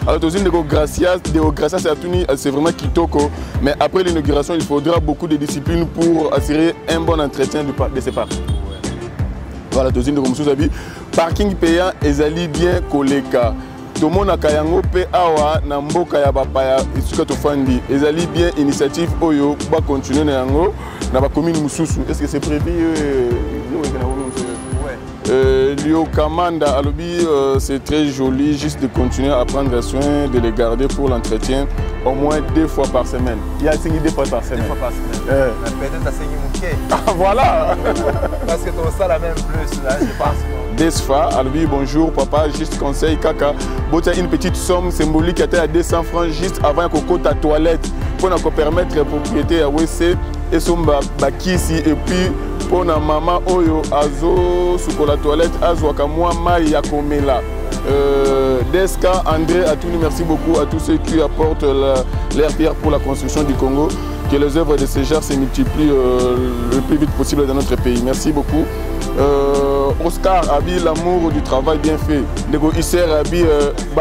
Alors, Gracias c'est vraiment kitoko. Mais après l'inauguration, il faudra beaucoup de discipline pour assurer un bon entretien de ces parcs. Voilà, parking payant, ezali bien koleka. Tout le monde a kayango pe awa na mboka ya bapaya isuka tofandi. Ezali bien initiative oyo ba continuer na yango na ba commune mususu. Est-ce que c'est prévu Lio Kamanda Alobi, c'est très joli juste de continuer à prendre soin, de les garder pour l'entretien au moins 2 fois par semaine. Il y a 2 fois par semaine. 2 fois par semaine. Peut-être à Saint-Mouquet. Ah voilà. Parce que tu as la même plus là, je pense. Desfa, Alobi, bonjour papa, juste conseil kaka. Botia une petite somme symbolique à 200 francs juste avant qu'on ta toilette pour nous permettre aux propriétaires à WC et son bakisi et puis pour na maman oyo azo sous la toilette azwaka moi mai ya komela. Deska André Atouni, merci beaucoup à tous ceux qui apportent leur pierre pour la construction du Congo. Que les œuvres de ces genres se multiplient le plus vite possible dans notre pays. Merci beaucoup. Oscar Abi, l'amour du travail bien fait. Nego Isser Abi,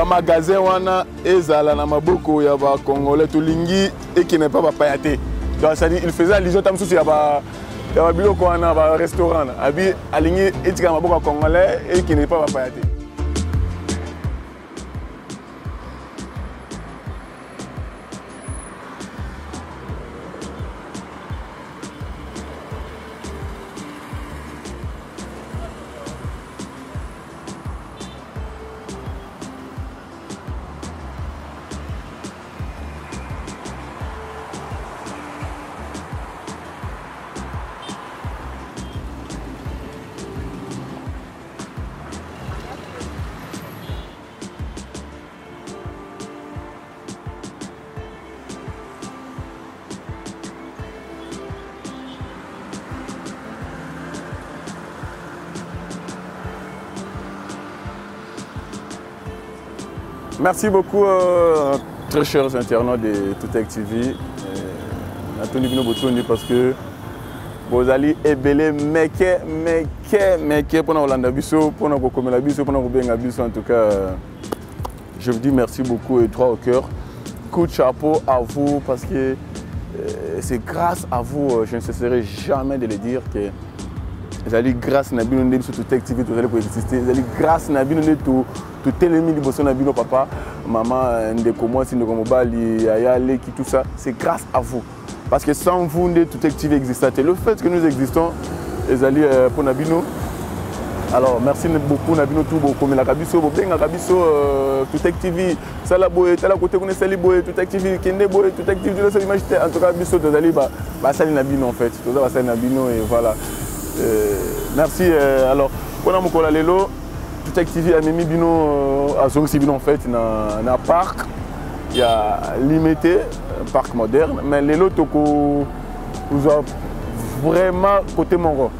magasin wana ezala na maboko ya ba Congolais tulingi et qui n'est pas payate. Donc ça dit il faisait allusion tam sous ya ba biloko wana ba restaurant. Abi alingi etika maboko Congolais et qui n'est pas payate. Merci beaucoup, très chers internautes de Toutech TV. Anthony Bino Botoni parce que vous allez ébeler meke pour nous Hollande Bisso, pour nous Kokomela Bisso, pour nous Benga Bisso. En tout cas, je vous dis merci beaucoup et droit au cœur. Coup de chapeau à vous parce que c'est grâce à vous, je ne cesserai jamais de le dire que vous allez grâce à Nabino sur Toutech TV, vous allez exister. Vous allez grâce à Nabino tout télémi liboso na bino papa, maman, ndeko moi, ndeko mobali, aya leki tout ça, c'est grâce à vous. Parce que sans vous, Toutech TV existait. Le fait que nous existons, les alliés pour Nabino. Alors merci beaucoup Nabino tout beaucoup mais la kabiso bobenga kabiso Toutech TV ça la boye tala côté qu'on est sali boye Toutech TV kende boye Toutech TV de l'image en tout cas biso de zali ba sali Nabino en fait. Tout ça va sali Nabino et voilà. Merci alors pour na mokola lelo Toutech TV a mis bino à Zongi bino en fait na parc il y a limité parc moderne mais les lots toko vous a vraiment côté Mongo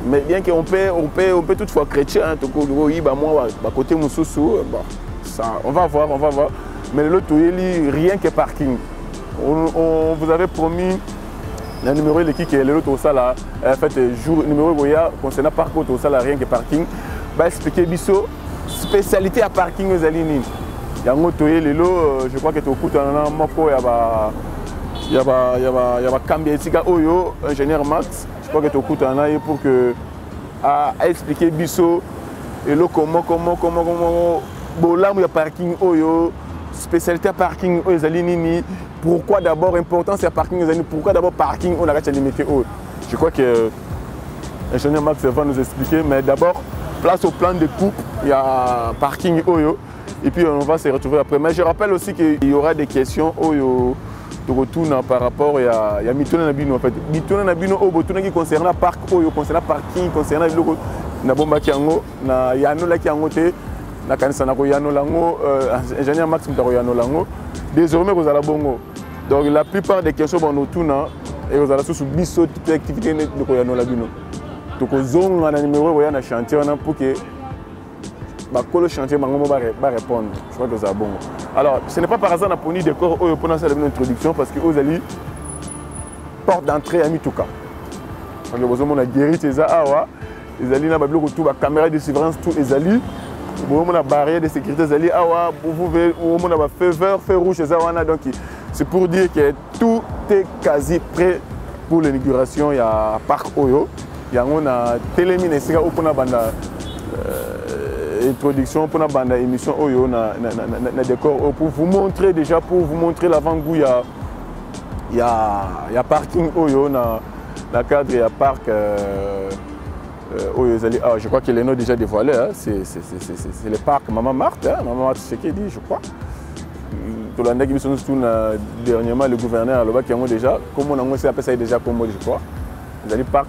mais bien qu'on peut toutefois chrétien toko oui bah moi bah côté Moussoussou bah ça on va voir mais le lot rien que parking on vous avait promis le numéro de l'équipe qui est le lot au sala en fait jour numéro goya concernant parc au sala rien que parking bah expliquer biso spécialité à parking aux alignes. Yango toye lelo je crois que tu écoutes un moko y a Cambia Tika Oyo ingénieur Max je crois que tu écoutes un aïe pour que à expliquer biso et le comment bolam y a parking Oyo spécialité à parking aux alignes pourquoi d'abord important c'est parking aux alignes pourquoi d'abord parking on a qu'à limiter Oyo je crois que ingénieur Max va nous expliquer mais d'abord place au plan de coupe, il y a parking Oyo et puis on va se retrouver après. Mais je rappelle aussi qu'il y aura des questions Oyo de retour par rapport à Mitona Nabino en fait. Mitona Nabino Obotuna qui concerne parc Oyo, concerne parking, concerne le logo na bomba kiango na yano la kiango te na kanisa na ko yano lango ingénieur Max Mutaro yano lango. Désormais vous allez bongo. Donc la plupart des questions vont nous tourner et vous allez sous biso toute activité de ko yano labino. Donc, on a un numéro de chantier pour que le chantier va répondre. Je crois que c'est bon. Alors, ce n'est pas par hasard qu'on a des corps pour une introduction parce que vous allez porte d'entrée à Mitouka. Donc, vous avez guéri ces awa. Ils allaient dans la caméra de surveillance, tout les alliés. la barrière de sécurité, vous voyez, feu vert, feu rouge, donc c'est pour dire que tout est quasi prêt pour l'inauguration. Il y a Parc Oyo, il y a une télémine, introduction pour la émission Oyo, décor pour vous montrer déjà, pour vous montrer l'avant-goût, il y a parking Oyo, dans le cadre, il y a parc Oyo, je crois que les noms déjà dévoilés, hein, c'est le parc Maman Marthe, hein, Maman Marthe Tshisekedi, je crois. Dernièrement, le gouverneur qui a déjà, comme on a appelé ça déjà comme je crois, le parc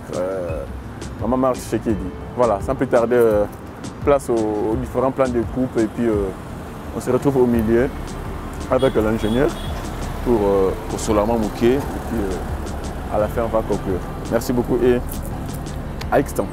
Maman Marthe Tshisekedi. Voilà, sans plus tarder, place aux différents plans de coupe et puis on se retrouve au milieu avec l'ingénieur pour Solama Mouké et puis à la fin on va conclure. Merci beaucoup et à X-temps.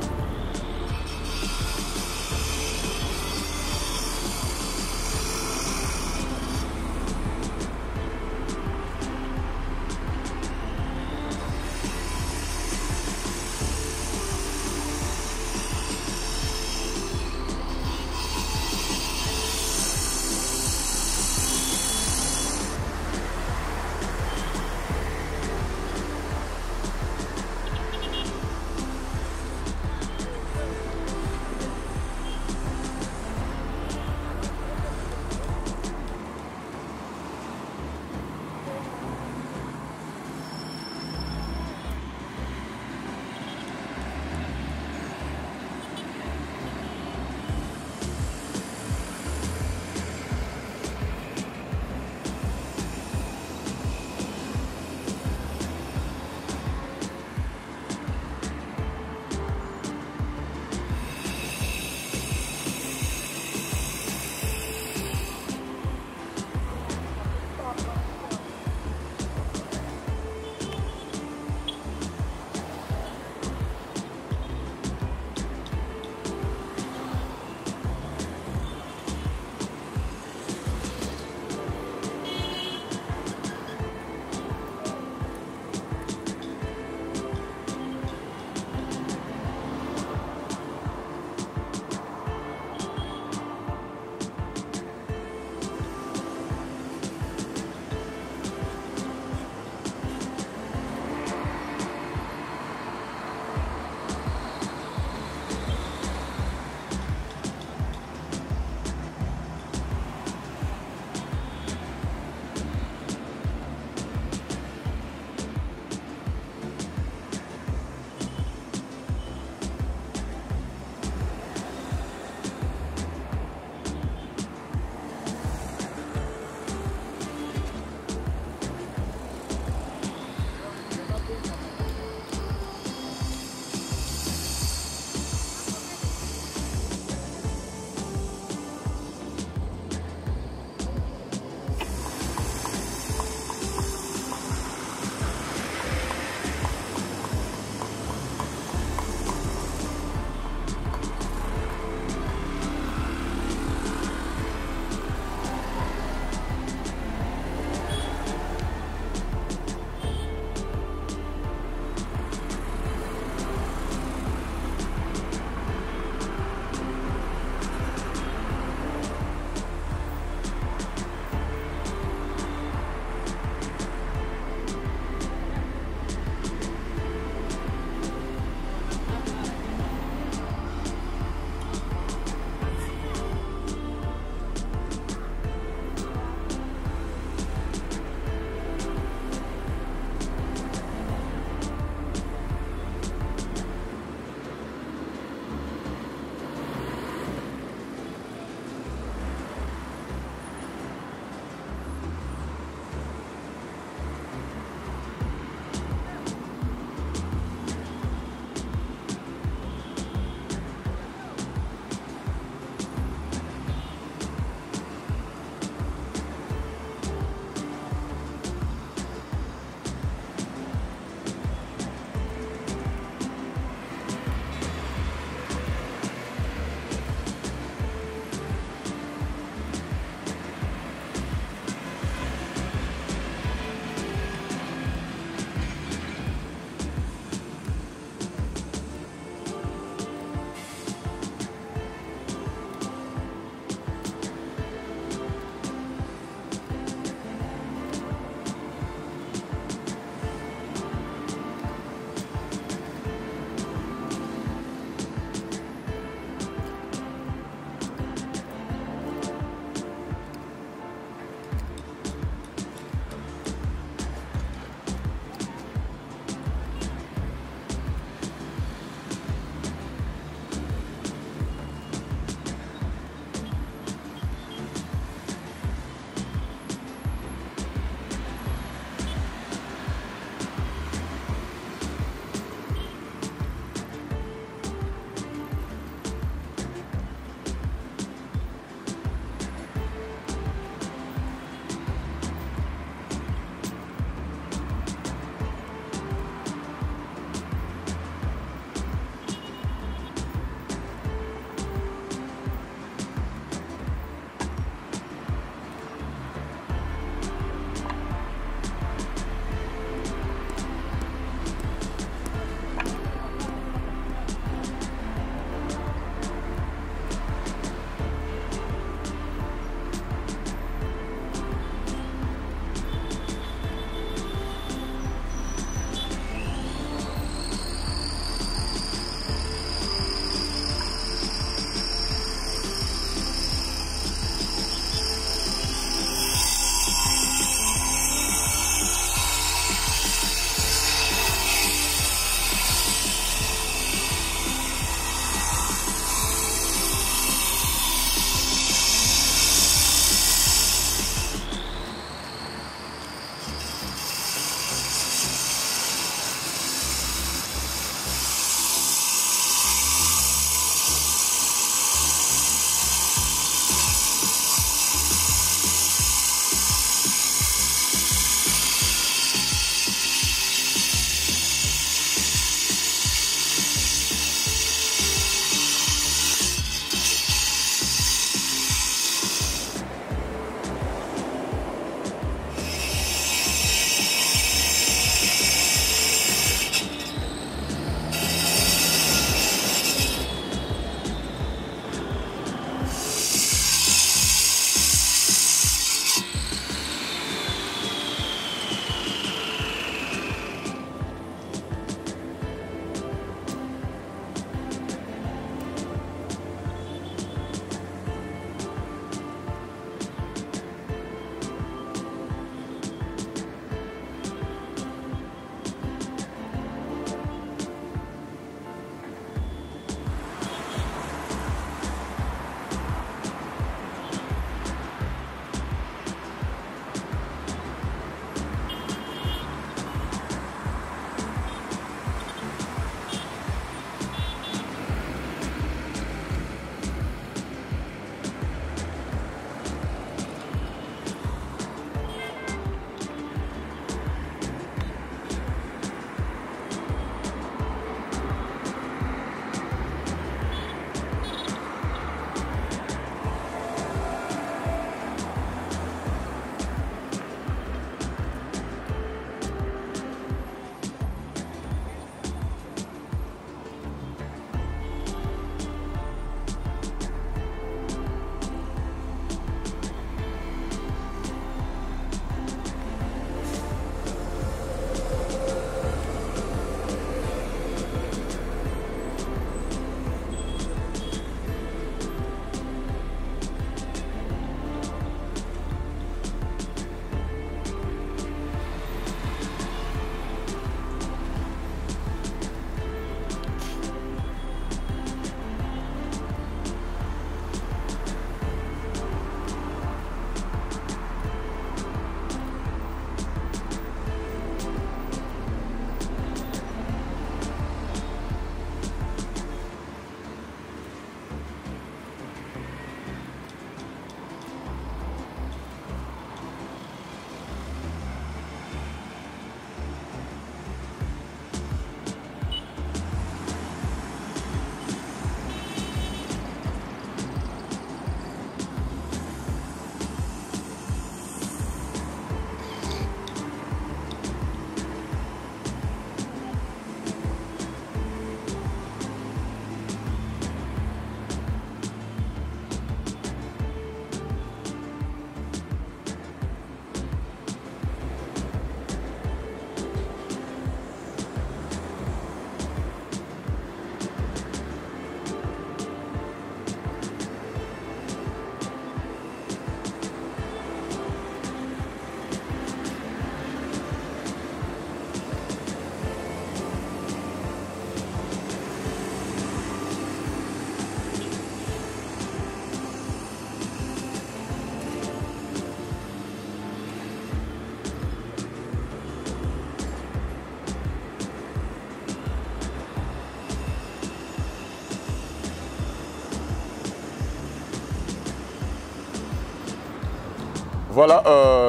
Voilà,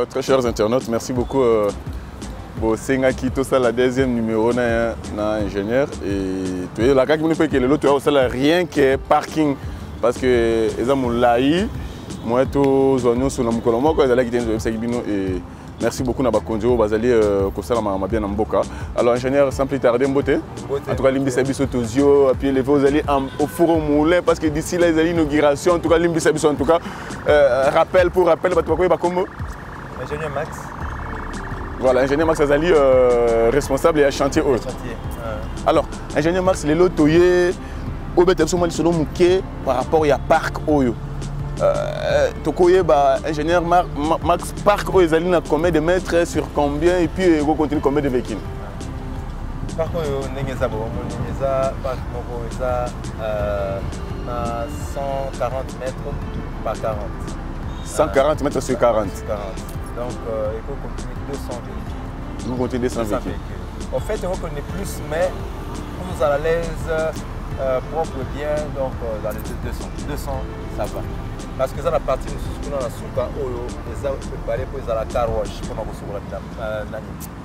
très chers internautes, merci beaucoup. Bon, c'est tout ça, la deuxième numéro d'ingénieur. Et tu es là, quand tu es l'autre, tu as rien que parking. Parce que les gens m'ont laï. Moi, tous les oignons sont dans mon colombo, ils allaient quitter le website. Merci beaucoup Naba Konjo, Bazali Kosala m'a bien en boca. Alors ingénieur, sans plus tarder, beauté. En tout cas, l'imbi sabiso tozio, puis les vous allez au four au moulin parce que d'ici là, ils allaient inauguration. En tout cas, l'imbi sabiso en tout cas. Rappel pour rappel, comment ingénieur Max. Voilà, ingénieur Max Azali, responsable et à chantier haut. Alors, ingénieur Max, les lots toyés, au bête absolument selon Mouké par rapport au parc Oyo. Tokoye ingénieur Max Park Oyo, combien de mètres sur combien et puis il continue combien de véhicules? Parc Oyo, parc Oyo, 140 mètres par 40. 140 mètres sur 40. Donc il faut continuer 200 véhicules. Vous continuez 200 véhicules. En fait, on connaît plus, mais pour nous à l'aise, propre bien, donc dans les 200, ça va. Parce que ça la partie nous sommes dans la souka oyo et ça préparé pour la car wash pour nous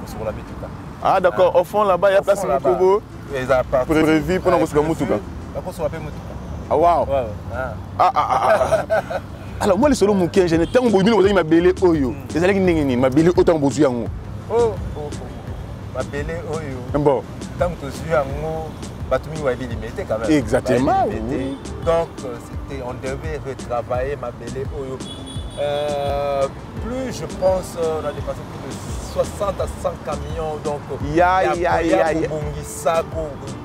sur la bituka. Ah d'accord, au fond là-bas il y a place au Kobo. Prévu pour nous sur la mutuka. Pour sur la mutuka. Ah waouh. Alors moi les solo muke je n'étais pas bonne aux ma belé oyo. Les allez ningini ma belé autant bozu yango. Oh ma belé oyo. Bon. Tant que tu yango Batumi wa limité quand même. Exactement. Donc on devait retravailler ma belé oyo. Plus je pense on a dépassé plus de 60 à 100 camions donc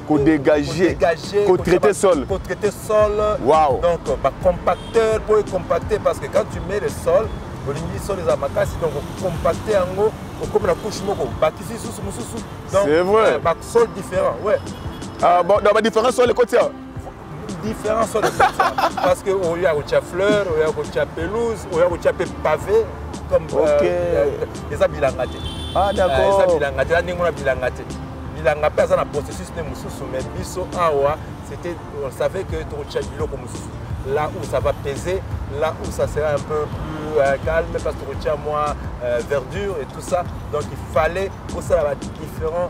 qu'on dégager, qu'on traiter sol. Qu'on traiter sol. Wow. Donc compacteur pour compacter parce que quand tu mets le sol, on sol les amakasi donc compacter en haut comme la couche moko bakisi sous. C'est vrai. Sol différent, ouais. Ah bon, dans la différence sur les côtés. Différents sur les côtés. Parce qu'il y a des fleurs, il y a des pelouses, il y a des pavés. Comme les abilangate. Ah d'accord. Les abilangate, là, nous avons bilangate. Bilangate, c'est un processus de moussou, mais biso awa, c'était, on savait que tu as bilo comme moussou. Là où ça va peser, là où ça sera un peu plus calme, parce que tu as moins verdure et tout ça. Donc il fallait pour ça différents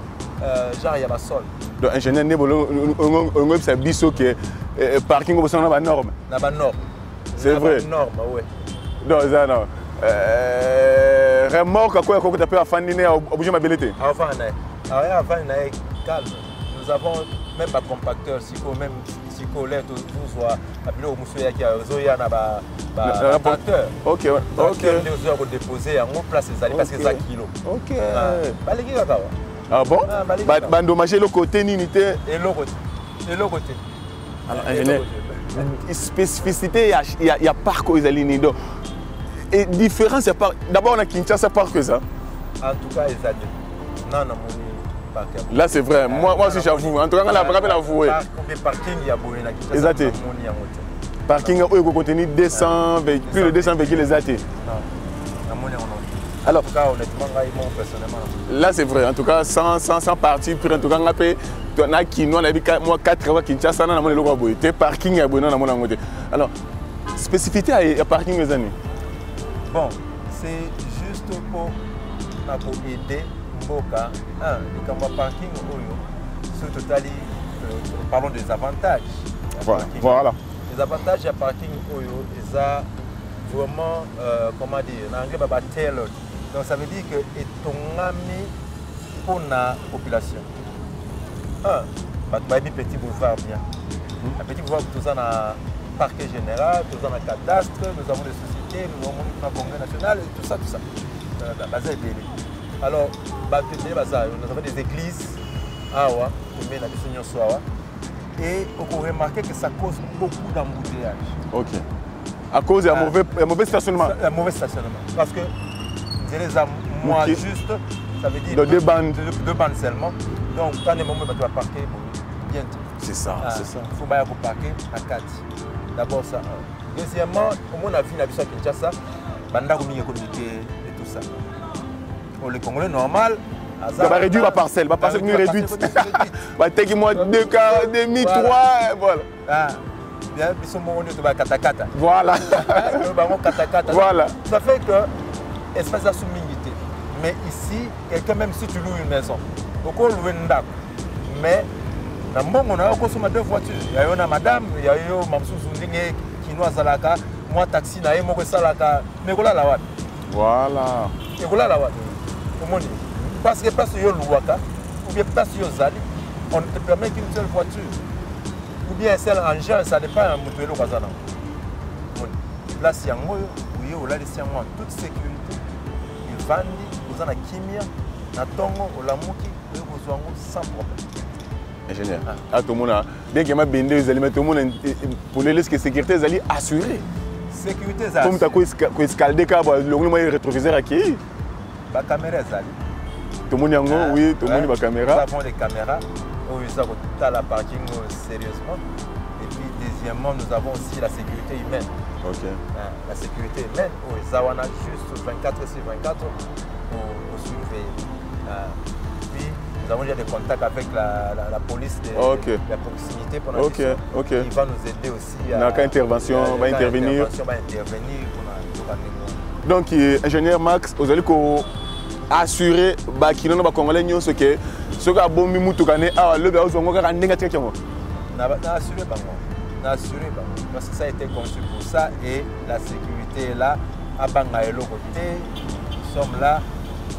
genre il y a ma sol. Donc ingénieur on c'est biso que parking au sein de la norme. La norme. C'est vrai. La norme, oui. Non, ça non. Remorque quoi que tu peux affiner à bouger ma belleté. Avant on est calme. Nous avons même pas compacteur même si colère tout soit habillé au monsieur qui a zoya na ba tracteur. OK. OK. Nous avons déposé en place les alliés parce que ça kilo. OK. Balegi kaka. Ah bon? Endommager le côté unité et l'autre côté. Alors ingénieur spécificité il y a parc aux alignés. Et différence c'est d'abord on a Kinshasa parc ça. En tout cas les alliés. Non. Là c'est vrai, moi aussi j'avoue. En tout cas, on a pas l'avouer. Parking, il y a beaucoup de exact. Parking, où il contient 200 véhicules, plus de 200 véhicules exactés. Alors, en tout cas, honnêtement, personnellement. Là c'est vrai, en tout cas, sans partir, en tout cas, on a payé. On a qui nous on a vu moi 4 fois Kinshasa, on a mon logo boy. Parking à bonne, on a mon angoté. Alors, spécificité à parking les années. Bon, c'est juste pour aider. Mboka, le parking, ce total, parlons des avantages. Voilà. Les avantages du parking, ils ont vraiment, comment dire, en anglais, donc ça veut dire que c'est ton ami pour la population. Petit boulevard bien. Un petit boulevard, tout ça dans le parquet général, tout ça dans le cadastre, nous avons des sociétés, nous avons le congrès national, tout ça. La base est belle. Alors, nous avons des églises et on peut remarquer que ça cause beaucoup d'embouteillages. Ok. À cause d'un mauvais stationnement. Un mauvais stationnement. Parce que moi juste, ça veut dire deux bandes. Deux bandes seulement. Donc, quand les moments tu vas parquer, bientôt. C'est ça. Il faut parquer à 4. D'abord ça. Deuxièmement, on a vu la vision à Kinshasa, banda communiquer et tout ça. Pour les Congolais normal, ça va réduire la parcelle est réduite. Va take moi 2 quarts, demi, 3, voilà. Bien, ils sont morts de katakata. Voilà. Voilà. Ça fait que espace à sous-mingité. Mais ici, quelqu'un, même si tu loues une maison, pourquoi louer une dame? Mais, on a consommé 2 voitures. Il y a une madame, il y a une mamsou zundingue qui nous a zalaka, moi taxi, il y a une salaka, mais voilà la wad. Voilà. Et voilà la wad. Parce que parce que yo louaka, ou bien parce que yo zali, on ne te permet qu'une seule voiture. Ou bien un seul engin, ça dépend de moto kazana. Là, si yango, oui, on l'a laissé en toute sécurité. Il vend, vous en a kimia, na tongo, au lamuki, vous en sans problème. Ingénieur, à tout le monde, bien qu'il y ait des éléments, tout le monde pour les risques de sécurité, ils sont assurés. Sécurité, comme tu as escaldé, le rétroviseur acquis. La caméra est allée. Tout le monde, oui, tout le monde a la caméra. Nous avons des caméras où ils ont tout à la parking sérieusement. Et puis, deuxièmement, nous avons aussi la sécurité humaine. Ok. La sécurité humaine, où ils ont juste 24 sur 24 pour surveiller. Puis, nous avons déjà des contacts avec la police de la proximité pendant il va nous aider aussi à intervention, va intervenir. Donc, ingénieur Max, vous allez assurer que les Congolais ne sont que ceux qui ont bombi Moutoukane, le béo sont encore en négatif. Assurer, parce que ça a été conçu pour ça et la sécurité est là. À Bangaïlo côté, nous sommes là,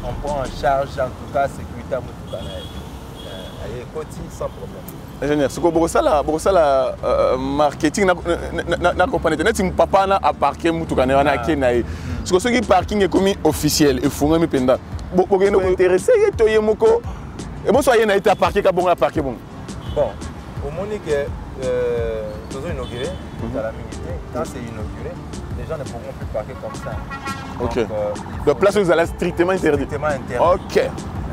on prend en charge en tout cas la sécurité à Moutoukane. Sans problème. Ingénieur, ce que vous avez marketing, si papa a parqué Moutoukane, on a Kenaï. Ce que le parking est commis officiel, il faut me penda. Vous êtes intéressé, vous êtes et bon, soyez été à parquer, bon à parquer. Bon, au moment que nous avons inauguré, quand c'est inauguré, les gens ne pourront plus parquer comme ça. Ok. De place où vous allez strictement interdit. Strictement interdit. Ok.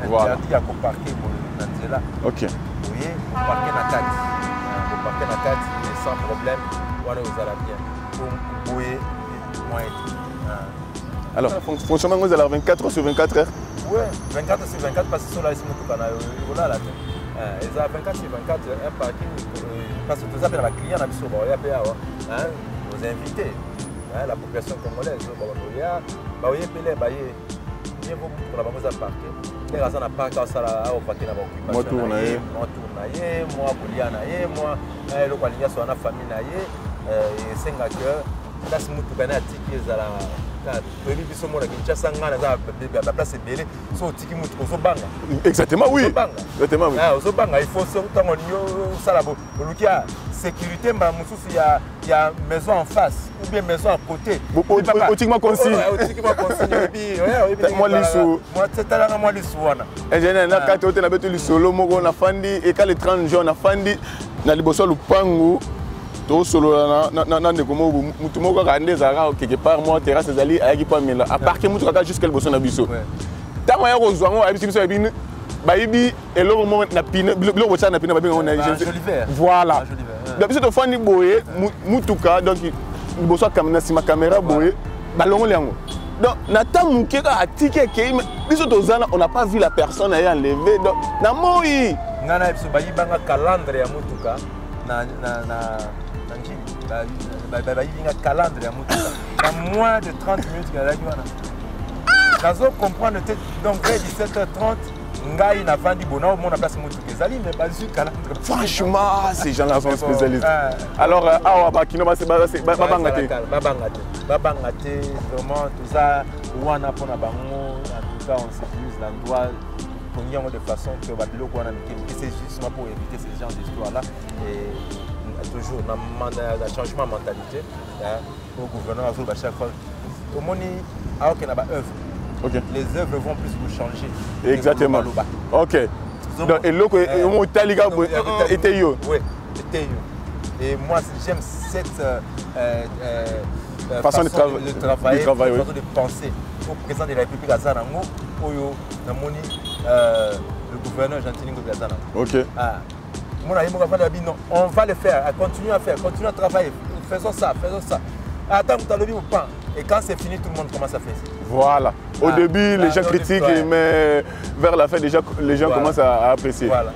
Voilà. Interdit à parquer pour là. Ok. Vous voyez, vous parquez dans la carte. Vous parquez dans la carte, mais sans problème, vous allez bien. Vous pouvez moins être. Alors, fonctionnement, vous allez 24 sur 24 heures? Oui, 24 sur 24 parce que sur là, ils sont là. Ils ont 24 sur 24 un parking. Parce que tout ça, la cliente a mis sur vos invités, la population congolaise. Vous voyez, bien pour la banque à parquer. Les raisons à parquer à la parquer dans l'occupation. Moi, le sur la famille, et c'est que là, c'est tout gagné à ticket. Exactement, oui. Exactement, oui. Il faut sécurité, il y a maison en face ou bien maison à côté. Autrement consigne. Moi, ingénieur, quand tu as le solo, on a fandi et quand les 30 jours on a fandi, na liboso lupangu. Tout solo na ndekomo mutu moko ka ndezaka quelque part moi terrasse ezali ayaki pa mela à parquer mutu kaka jusqu'à liboso na biso tango ya kozwa ngo ayebisi biso yebini bayibi eloko mo na pine biloko botsa na pine babenga ngo na voilà biso tofandi boye mutuka donc liboso na sima caméra boye balongoli yango donc na ta muke ka atike ke biso tozana on n'a pas vu la personne ayant enlevé donc na moi ngana biso bayibanga calendrier ya mutuka na calendrier à moins de 30 minutes que la Kazo comprendre donc vers 17h30 ngai na vandi bona mon place mutuka zali mais bazu calendrier. Franchement ces gens là sont spécialistes. Alors awa bakino babangate vraiment tout ça wana pona bango en tout cas on sécurise l'endroit de façon que c'est justement pour éviter ce genre d'histoire là et toujours un changement de mentalité au gouvernement à chaque fois au monde alors qu'il y a des œuvres les œuvres vont plus vous changer exactement ok donc et l'autre était yo oui était yo et moi j'aime cette façon de travailler façon de penser au président de la République à Zanango le gouverneur Gentilini Gazana. Ok. On va le faire, continuer à faire, continuer à travailler, faisons ça. Attends, tu as le pain. Et quand c'est fini, tout le monde commence à faire ça. Voilà. Au début, les gens critiquent, mais vers la fin, déjà, les gens commencent à apprécier. Voilà.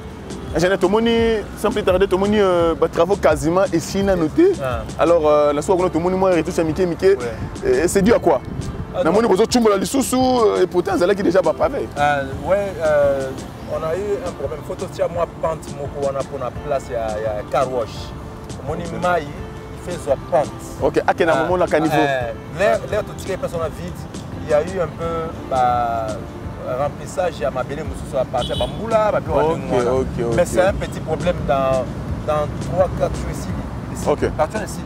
Ingénieur Tomoni, sans plus tarder, Tomoni, travaux quasiment ici, noté. Alors, la soirée, Tomoni, moi, retouche à Mickey, c'est dû à quoi? Na moni bozo chumbola lisusu et pourtant zala qui déjà pas pavé. Ouais, on a eu un problème. Photo tia moi pente moko wana pour la place il y a car wash. Moni mai il fait sa pente. OK, à quel moment la caniveau? L'air tout tiré personne vide. Il y a eu un peu remplissage à ma belle moussou à partir de Bamboula, mais c'est un petit problème dans 3-4 jours ici. OK. Partir ici,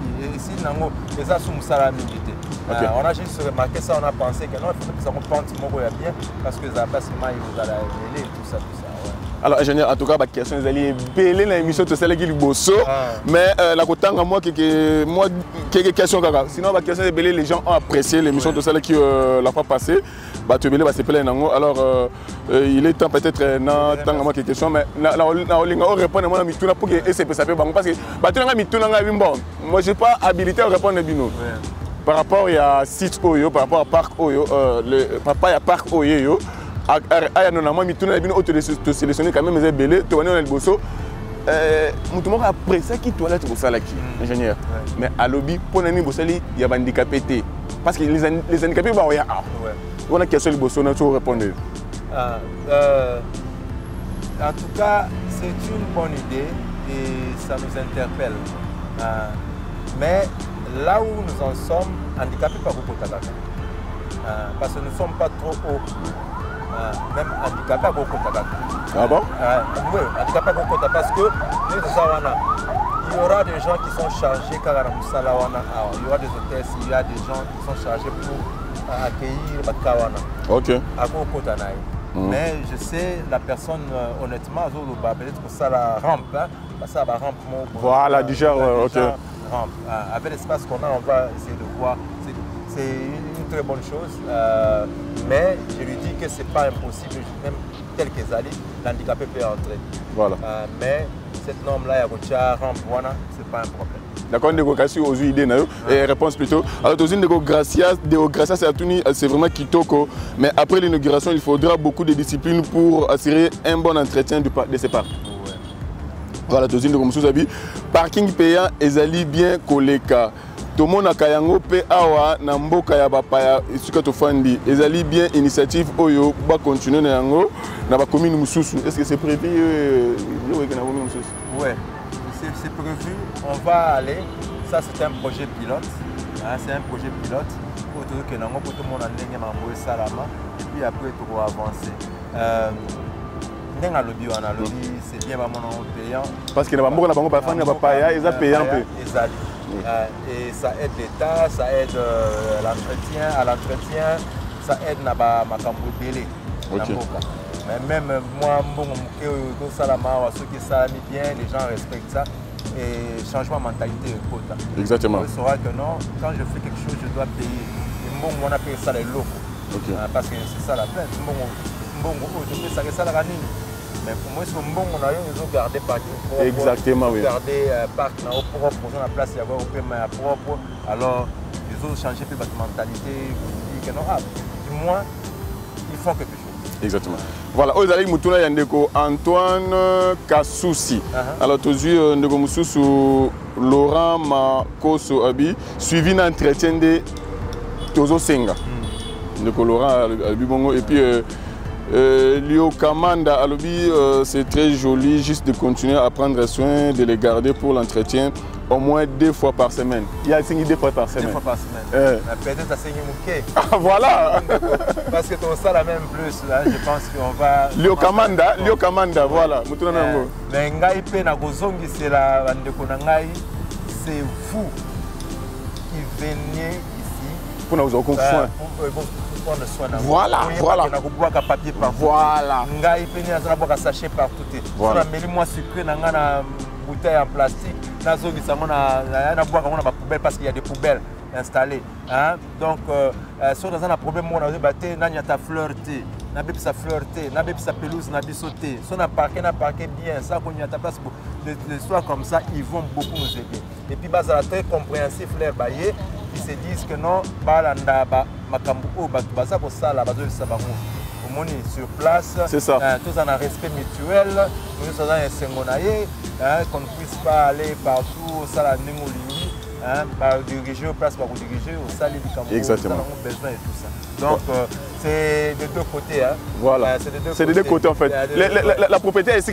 nango les assoum sala milité. On a juste remarqué ça, on a pensé que non, il faut que ça repente bien parce que ça passe mal vous allez mêler tout ça. Ouais. Alors ingénieur, en tout cas, la question est allée belé dans l'émission de celle qui est bosso, mais la côté moi quelques questions kaka. Sinon la question est belé, les gens ont apprécié l'émission de celle qui l'a pas passé. Bah tu belé bah c'est plein nango. Alors il est temps peut-être na tant moi quelques questions, mais na répondre moi mi tuna pour que ça peut bango parce que bah tu nga mi tuna nga bon. Moi j'ai pas habilité à répondre bino. Par rapport à site Oyo, par rapport à parc Oyo, le papa ya parc Oyo. Aya non moi mi tuna bino auto sélectionner quand même les belé, tu connais le bosso. Mutumo après ça qui toilette pour ça là qui ingénieur. Mais à lobby pour nani bossali il y a handicapé parce que les handicapés bah ouais. On a question le bosso na tu répondre. En tout cas, c'est une bonne idée et ça nous interpelle. Mais là où nous en sommes, handicapés par beaucoup de parce que nous ne sommes pas trop hauts. Même handicapés à beaucoup de Ah bon? Oui, handicapés à beaucoup de parce que il y aura des gens qui sont chargés car il y aura des hôtesses, il y a des gens qui sont chargés pour accueillir Bakawana. OK. Mais je sais, la personne, honnêtement, peut-être que ça la rampe, ça va rampe. Voilà, déjà, OK. Avec l'espace qu'on a, on va essayer de voir. C'est une très bonne chose, mais je lui dis que ce n'est pas impossible, même quelques années, l'handicapé peut entrer. Voilà. Mais cette norme-là, il y a rampe, ce n'est pas un problème. D'accord, négociation aux idées, et réponse plutôt. Alors, dans une négociation, c'est vraiment kitoko, mais après l'inauguration, il faudra beaucoup de discipline pour assurer un bon entretien de ces parcs. Ouais. Voilà, dans une négociation, parking payant, ezali bien koleka. Tout le monde a kayango pe awa na mboka ya bapaya suka to fandi ezali bien initiative oyo ba continuer na yango na ba commune mususu. Est-ce que c'est prévu Ouais, c'est prévu. On va aller. Ça c'est un projet pilote. C'est un projet pilote autour que nango pour tout le monde a ndenge mambo salama et puis après tout avancer. Ndenge lobby wana lobby c'est bien vraiment payant parce que na mboka na bango ba fandi na bapaya eza payant peu. Et ça aide l'État, ça aide l'entretien, ça aide na makambo belé. Mais même moi, ceux qui savent bien, les gens respectent ça. Et changement de mentalité. Exactement. On saura que non, quand je fais quelque chose, je dois payer. Et bon, on appelle ça les locaux. Parce que c'est ça la peine. Je fais ça la ranine. Mais pour moi, c'est bon, on a gardé parking propre. Exactement, oui. Garder parc propre, pour la place, il y a un propre. Alors, ils ont changé de mentalité. Du moins, ils font quelque chose. Exactement. Voilà, Ozali Moutouna Yandeko, Antoine Kassoussi. Alors, tu as vu Ndeko Moussou Laurent Makoso Abi, suivi un entretien de Tozo Senga. Ndeko Laurent Abi, et puis. Lio Kamanda Alobi, c'est très joli juste de continuer à prendre soin, de les garder pour l'entretien au moins 2 fois par semaine. Il y a 2 fois par semaine. 2 fois par semaine. Peut-être à Saint-Mouké. Ah voilà. Parce que ton ça la même plus, là, je pense qu'on va. Lio Kamanda, voilà. Mais Ngai Pe Nagozongi, c'est la Bandeko Nangai, c'est vous qui venez ici. Pour nous confondre. Prendre soin de voilà. Papier partout. Voilà. Ngai Pe Nazara sachet partout. Voilà. Moi sucré dans une bouteille en plastique. Nazogi ça na boire on a pas poubelle parce qu'il y a des poubelles installées. Hein? Donc sur dans un problème on a batté nanya ta flirté. Na bébé ça flirté, na bébé ça pelouse na bisoté. Si on a parqué bien, ça qu'on y a ta place pour des histoires comme ça, ils vont beaucoup nous aider. Et puis bas très compréhensif l'air baillé, ils se disent que non, balanda ba makambu o baza ko sala bazo ça bango. Au moins sur place, c'est ça. Tous en un respect mutuel, nous sommes un sengonaye, qu'on ne puisse pas aller partout au sala n'imolini, diriger au place pour diriger au sali du Cameroun. Exactement. Nous avons besoin de tout ça. Donc, c'est des deux côtés. Hein. Voilà. C'est des deux côtés en fait. La propriété est ici,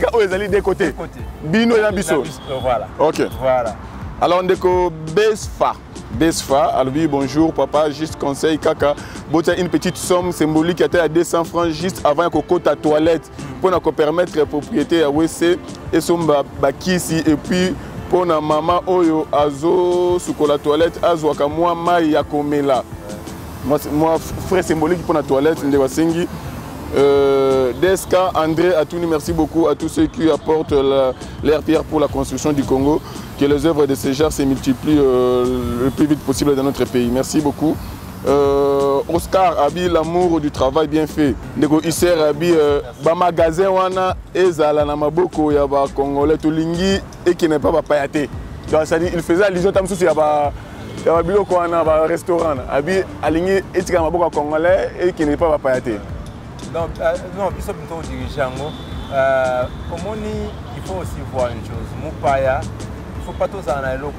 des côtés. Bino et Nabiso. Voilà. Ok. Voilà. Alors, on est Besfa. Besfa, alors oui, bonjour papa, juste conseil, kaka. Bon, tu as une petite somme symbolique qui était à 200 francs juste avant que tu ta toilette pour nous permettre la propriété à WC et son bakisi et puis pour na maman oyo azo sous la toilette azo ka moi mai ya komela. Moi frais symbolique pour la toilette de Wasengi. Deska, André, Atouni, merci beaucoup à tous ceux qui apportent l'air pierre pour la construction du Congo. Que les œuvres de ces gens se multiplient le plus vite possible dans notre pays. Merci beaucoup. Oscar Abi, l'amour du travail bien fait. Nego Isser Abi, ba magasin wana ezala na maboko ya ba Congolais tulingi et qui n'est pas ba payaté. Donc ça dit il faisait allusion tam souci ya ba biloko wana ba restaurant. Abi alingi etika maboko Congolais et qui n'est pas ba payaté. Donc non, biso plutôt dirigeant il faut aussi voir une chose. Mupaya il ne faut pas tous en aller au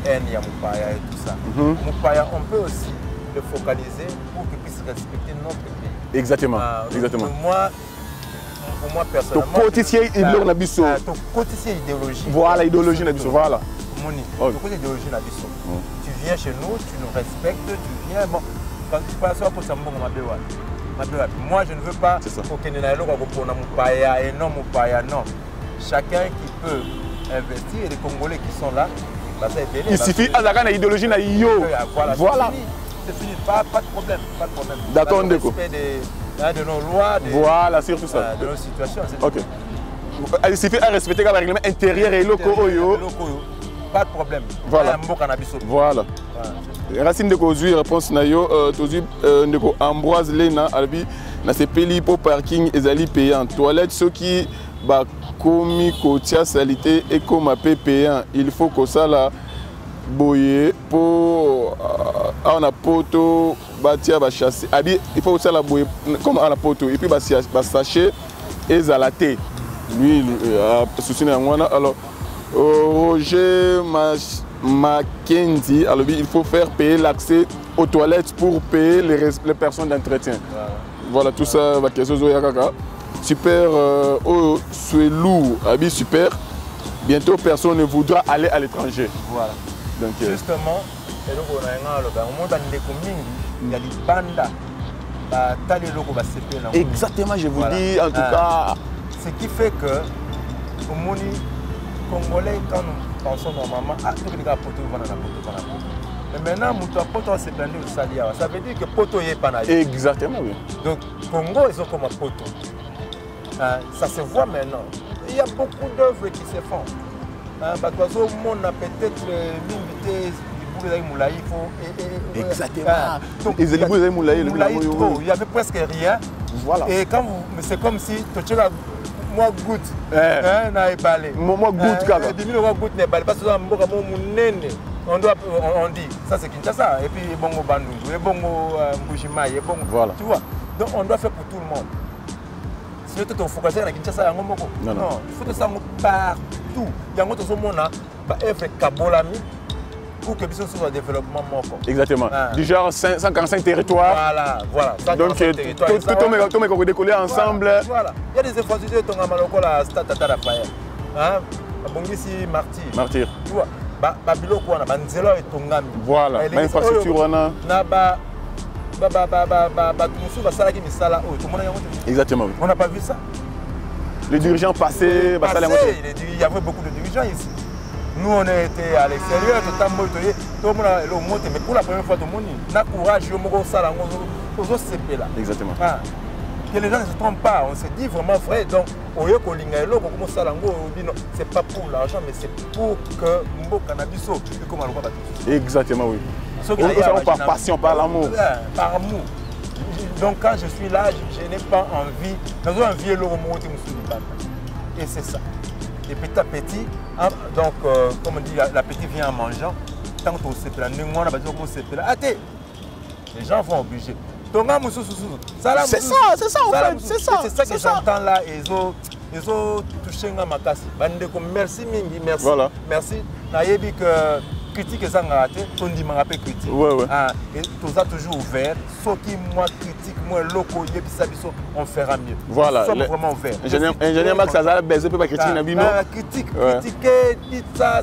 N, il y a Mupaya et tout ça. Mupaya, on peut aussi le focaliser pour qu'il puisse respecter notre pays. Exactement. Exactement. Pour moi personnellement. Ton quotidien idéologie. Voilà, idéologie Nabiso. Voilà. Ton côté idéologie Nabiso. Tu viens chez nous, tu nous respectes, tu viens. Bon, quand tu passes pour ça, moi je ne veux pas pour Mupaya et non Mupaya, non. Chacun qui peut investir et les Congolais qui sont là, bah, il suffit à la idéologie na yo. Voilà. C'est fini, pas de problème. D'accord, Ndeko. De nos lois, voilà, surtout ça. De nos situations. Ok. Il suffit à respecter le règlement intérieur et locaux. Pas de problème. Voilà. Voilà. Racine de Kozui, réponse Nayo, Tozu Ndeko Ambroise Lena, Albi, na sepeli pour parking ezali payant. Toilette, ceux qui komi kotia salité et comme payant. Il faut que ça la boyer pour on a poto batia ba chasser. Il faut que ça la boyer comme on a poto et puis ba sachet et zalaté. Lui souci na ngwana. Alors Roger Mackenzie, alors il faut faire payer l'accès aux toilettes pour payer les personnes d'entretien. Voilà tout ça va question yakaka. Super, c'est lourd, habit super. Bientôt, personne ne voudra aller à l'étranger. Voilà. Donc, justement, il y a des bandas. Exactement, je vous dis, en tout cas. Ce qui fait que, les Congolais, quand nous pensons normalement, mais maintenant, Poto s'est plaint au Salia. Ça veut dire que Poto est pas là. Exactement, oui. Donc, Congo, ils sont comme Poto. Ça se voit maintenant. Il y a beaucoup d'œuvres qui se font. On a peut-être limité exactement. Il y avait presque rien. Voilà. Et quand c'est comme si moi goutte. Moi goutte. On dit, ça c'est Kinshasa. Et puis Bongo Bandundu, et Bongo Mbujimaï, et Bongo. Voilà. Tu vois. Donc on doit faire pour tout le monde. Si tu te focuses sur Kinshasa, non, il faut que ça partout. Il y a un autre monde qui est Kabolami pour que ce soit un développement mort. Exactement. Du genre 145 territoires. Voilà. Donc tout le monde va décoller ensemble. Voilà. Il y a des infrastructures qui sont à Stade Raphaël. Bongisi Martyr. Tu vois. Voilà. L'infrastructure exactement. On n'a pas vu ça. Les dirigeants passés, il y avait beaucoup de dirigeants ici. Nous on a été à l'extérieur, tout le monde a monté, mais pour la première fois tout le monde a courage, exactement. Que les gens ne se trompent pas, on se dit vraiment vrai. Donc, c'est pas pour l'argent, mais c'est pour que Mbo Cannabis. Exactement, oui. Par passion, par l'amour. Par amour. Donc, quand je suis là, je n'ai pas envie. Nous avons envie de remonter et c'est ça. Et petit à petit, donc, comme on dit, l'appétit vient en mangeant. Tant qu'on se plaint, les gens vont obliger. C'est ça en fait, c'est ça. C'est ça que j'entends là, ils ont touché ma casse. Merci Mingi, merci. Voilà. Merci. Nayebi que critique ça n'a raté, on dit m'a rappelé critique. Et tout ça toujours ouvert. Sauf qui moi critique, moi loco, on fera mieux. Voilà. Nous sommes vraiment ouverts. Ingénieur Max Azala, baisé peut pas critiquer Nabi, non? Critiquer, dites ça.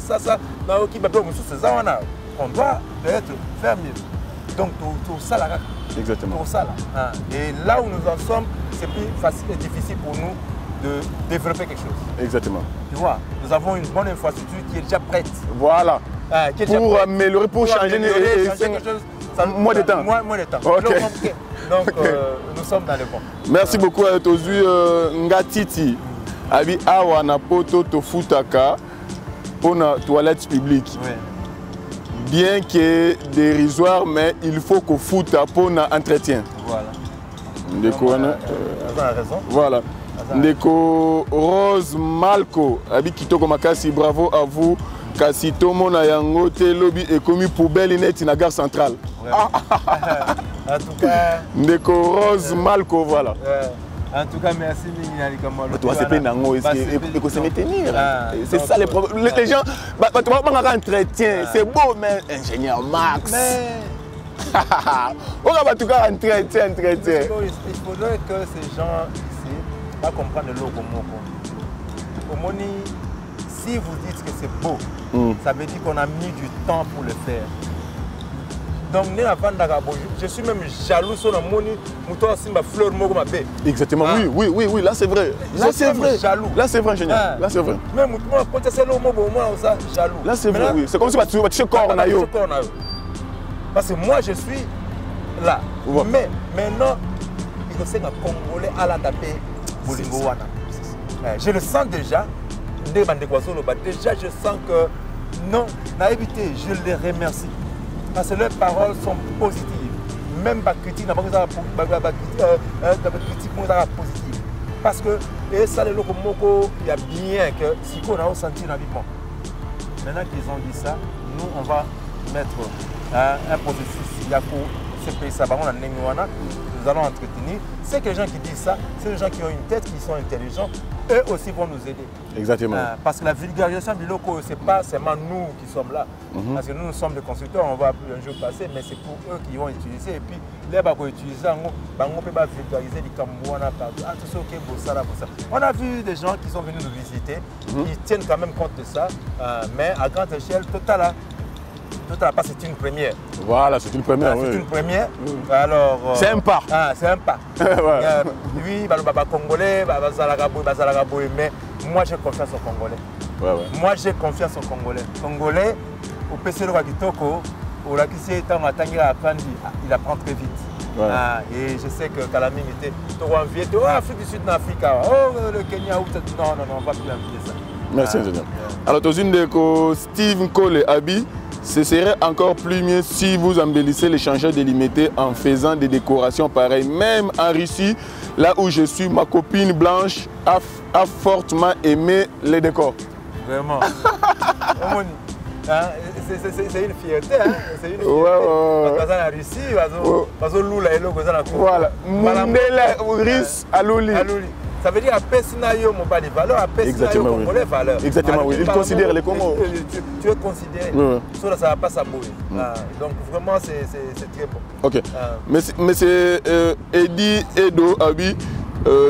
Là, ok, c'est ça, on doit peut-être faire mieux. Donc tout ça là. Exactement. Pour ça là. Et là où nous en sommes, c'est plus facile et difficile pour nous de développer quelque chose. Exactement. Tu vois, nous avons une bonne infrastructure qui est déjà prête. Voilà. Qui est déjà pour prête. améliorer, pour changer quelque chose. Moins de temps. Moins de temps. Okay. Donc nous sommes dans le bon. Merci beaucoup à Tozu Ngatiti. Abi awa na poto to futaka pour la toilette publique. Oui. Bien que dérisoire, mais il faut qu'on foute pour l'entretien. Voilà. Ndeko, raison. voilà. Ndeko Rose Malco, Abi Kitoko Makasi, bravo à vous. Kasi Tomo na yango te lobby et commis poubelle net na gare centrale. Ouais. En tout cas. Ndeko Rose Malco, voilà. En tout cas, merci Mingali Kamalo. Toi, c'est pas nango, il faut se maintenir. C'est ça les problèmes. Les gens, tu vois, on a un entretien, c'est beau, mais ingénieur Max. On a en tout cas un entretien. Il faudrait que ces gens ici va comprendre le logo Moko. Si vous dites que c'est beau, ça veut dire qu'on a mis du temps pour le faire. Donc, je suis même jaloux sur le moni, fleur exactement, oui, là c'est vrai. Là c'est vrai. Là c'est vrai, ingénieur. Là c'est vrai. Même quand tu es jaloux. Là c'est vrai, oui. C'est comme si tu es corps. Parce que moi je suis là. Mais maintenant, il faut que les Congolais à la taper. Je le sens déjà. Déjà, je sens que non, n'a évité, je les remercie. Parce que leurs paroles sont positives. Même la critique, la critique positive. Parce que et ça, les locaux, il y a bien que si on a senti dans vivement. Maintenant qu'ils ont dit ça, nous, on va mettre un processus. Il y a pour CPI ça, nous allons entretenir. C'est que les gens qui disent ça, c'est les gens qui ont une tête, qui sont intelligents. Eux aussi vont nous aider. Exactement. Parce que la vulgarisation du loco, ce n'est pas seulement nous qui sommes là. Parce que nous sommes des constructeurs, on va un jour passer, mais c'est pour eux qui vont utiliser. Et puis, les gens qui vont utiliser, on peut vulgariser les Cambouana partout. On a vu des gens qui sont venus nous visiter, qui tiennent quand même compte de ça, mais à grande échelle, total, c'est une première. Voilà, c'est une première. C'est une première. Alors, c'est un pas. C'est un pas. Oui, Congolais, mais moi j'ai confiance aux Congolais. Moi j'ai confiance aux Congolais. Congolais, au PC de Kitoko, au Lakissi, il apprend très vite. Et je sais que Kalaming était envié. Oh, Afrique du Sud, Afrique. Oh, le Kenya. Non, on ne va plus envier ça. Merci, ingénieur. Alors, dans une de Steve Cole Abi. Ce serait encore plus mieux si vous embellissez l'échangeur délimité en faisant des décorations pareilles. Même en Russie, là où je suis, ma copine blanche a fortement aimé les décors. Vraiment. C'est une fierté. C'est une fierté. Parce que la Russie, parce que Lula est là. Voilà. Mandela Russe à Luli. Ça veut dire à Pessinayo, mon bas des valeurs, à Pessinayo, Congolais valeurs. Exactement, oui. Il considère les Congos. Tu es considéré. Ça ne va pas s'abouiller. Donc vraiment, c'est très bon. Ok. Mais c'est Eddie Edo Abi.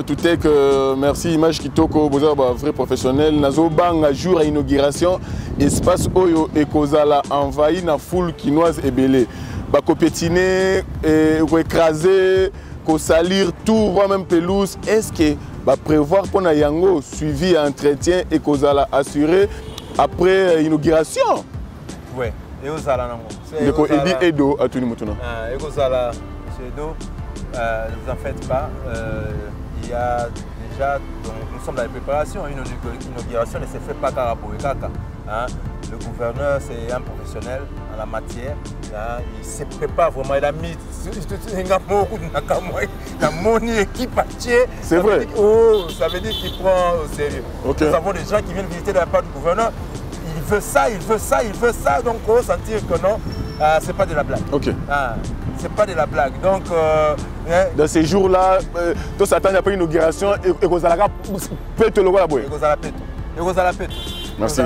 Tout est que merci Image Kitoko, vous êtes un vrai professionnel. Nazo bang jour à inauguration, espace Oyo et Kozala envahi na foule quinoise et belé. Ba copétiner, écraser, salir tout, voire même pelouse. Est-ce que va prévoir pour na yango suivi entretien et Kozala assuré après inauguration? Oui, et Kozala nango. Donc Eddie Edo à tout le monde. Et Kozala, c'est Edo. Ne vous en faites pas, il y a déjà, donc, nous sommes dans les préparations, une inauguration ne se fait pas Karabou et Kaka. Le gouverneur c'est un professionnel en la matière, il se prépare vraiment, il a mis mon équipe entière. C'est vrai. Ça veut dire qu'il prend au sérieux. Nous avons des gens qui viennent visiter de la part du gouverneur, il veut ça, donc on va sentir que non, c'est pas de la blague. C'est pas de la blague. Donc, dans ces jours-là, tout s'attend après l'inauguration et Kozala peut te le voir. Et Kozala peut. Merci.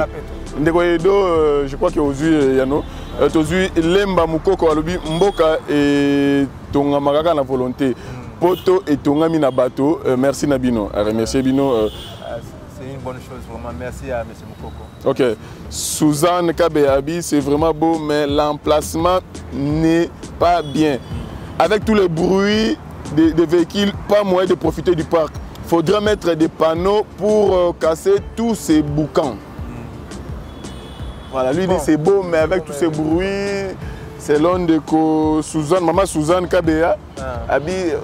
Ndekoyedo, je crois que aujourd'hui, Yano, aujourd'hui, Lemba Mukoko Alobi, Mboka et Tonga Magaka na volonté. Poto et Tonga Mina Bato, merci Nabino. À remercier Bino. C'est une bonne chose, vraiment. Merci à M. Mukoko. Ok. Suzanne Kabeabi, c'est vraiment beau, mais l'emplacement n'est pas bien. Avec tous les bruits des véhicules, pas moyen de profiter du parc. Il faudra mettre des panneaux pour casser tous ces boucans. Voilà, lui dit c'est beau, mais avec tous ces bruits, c'est l'un de Suzanne, maman Suzanne Kabea,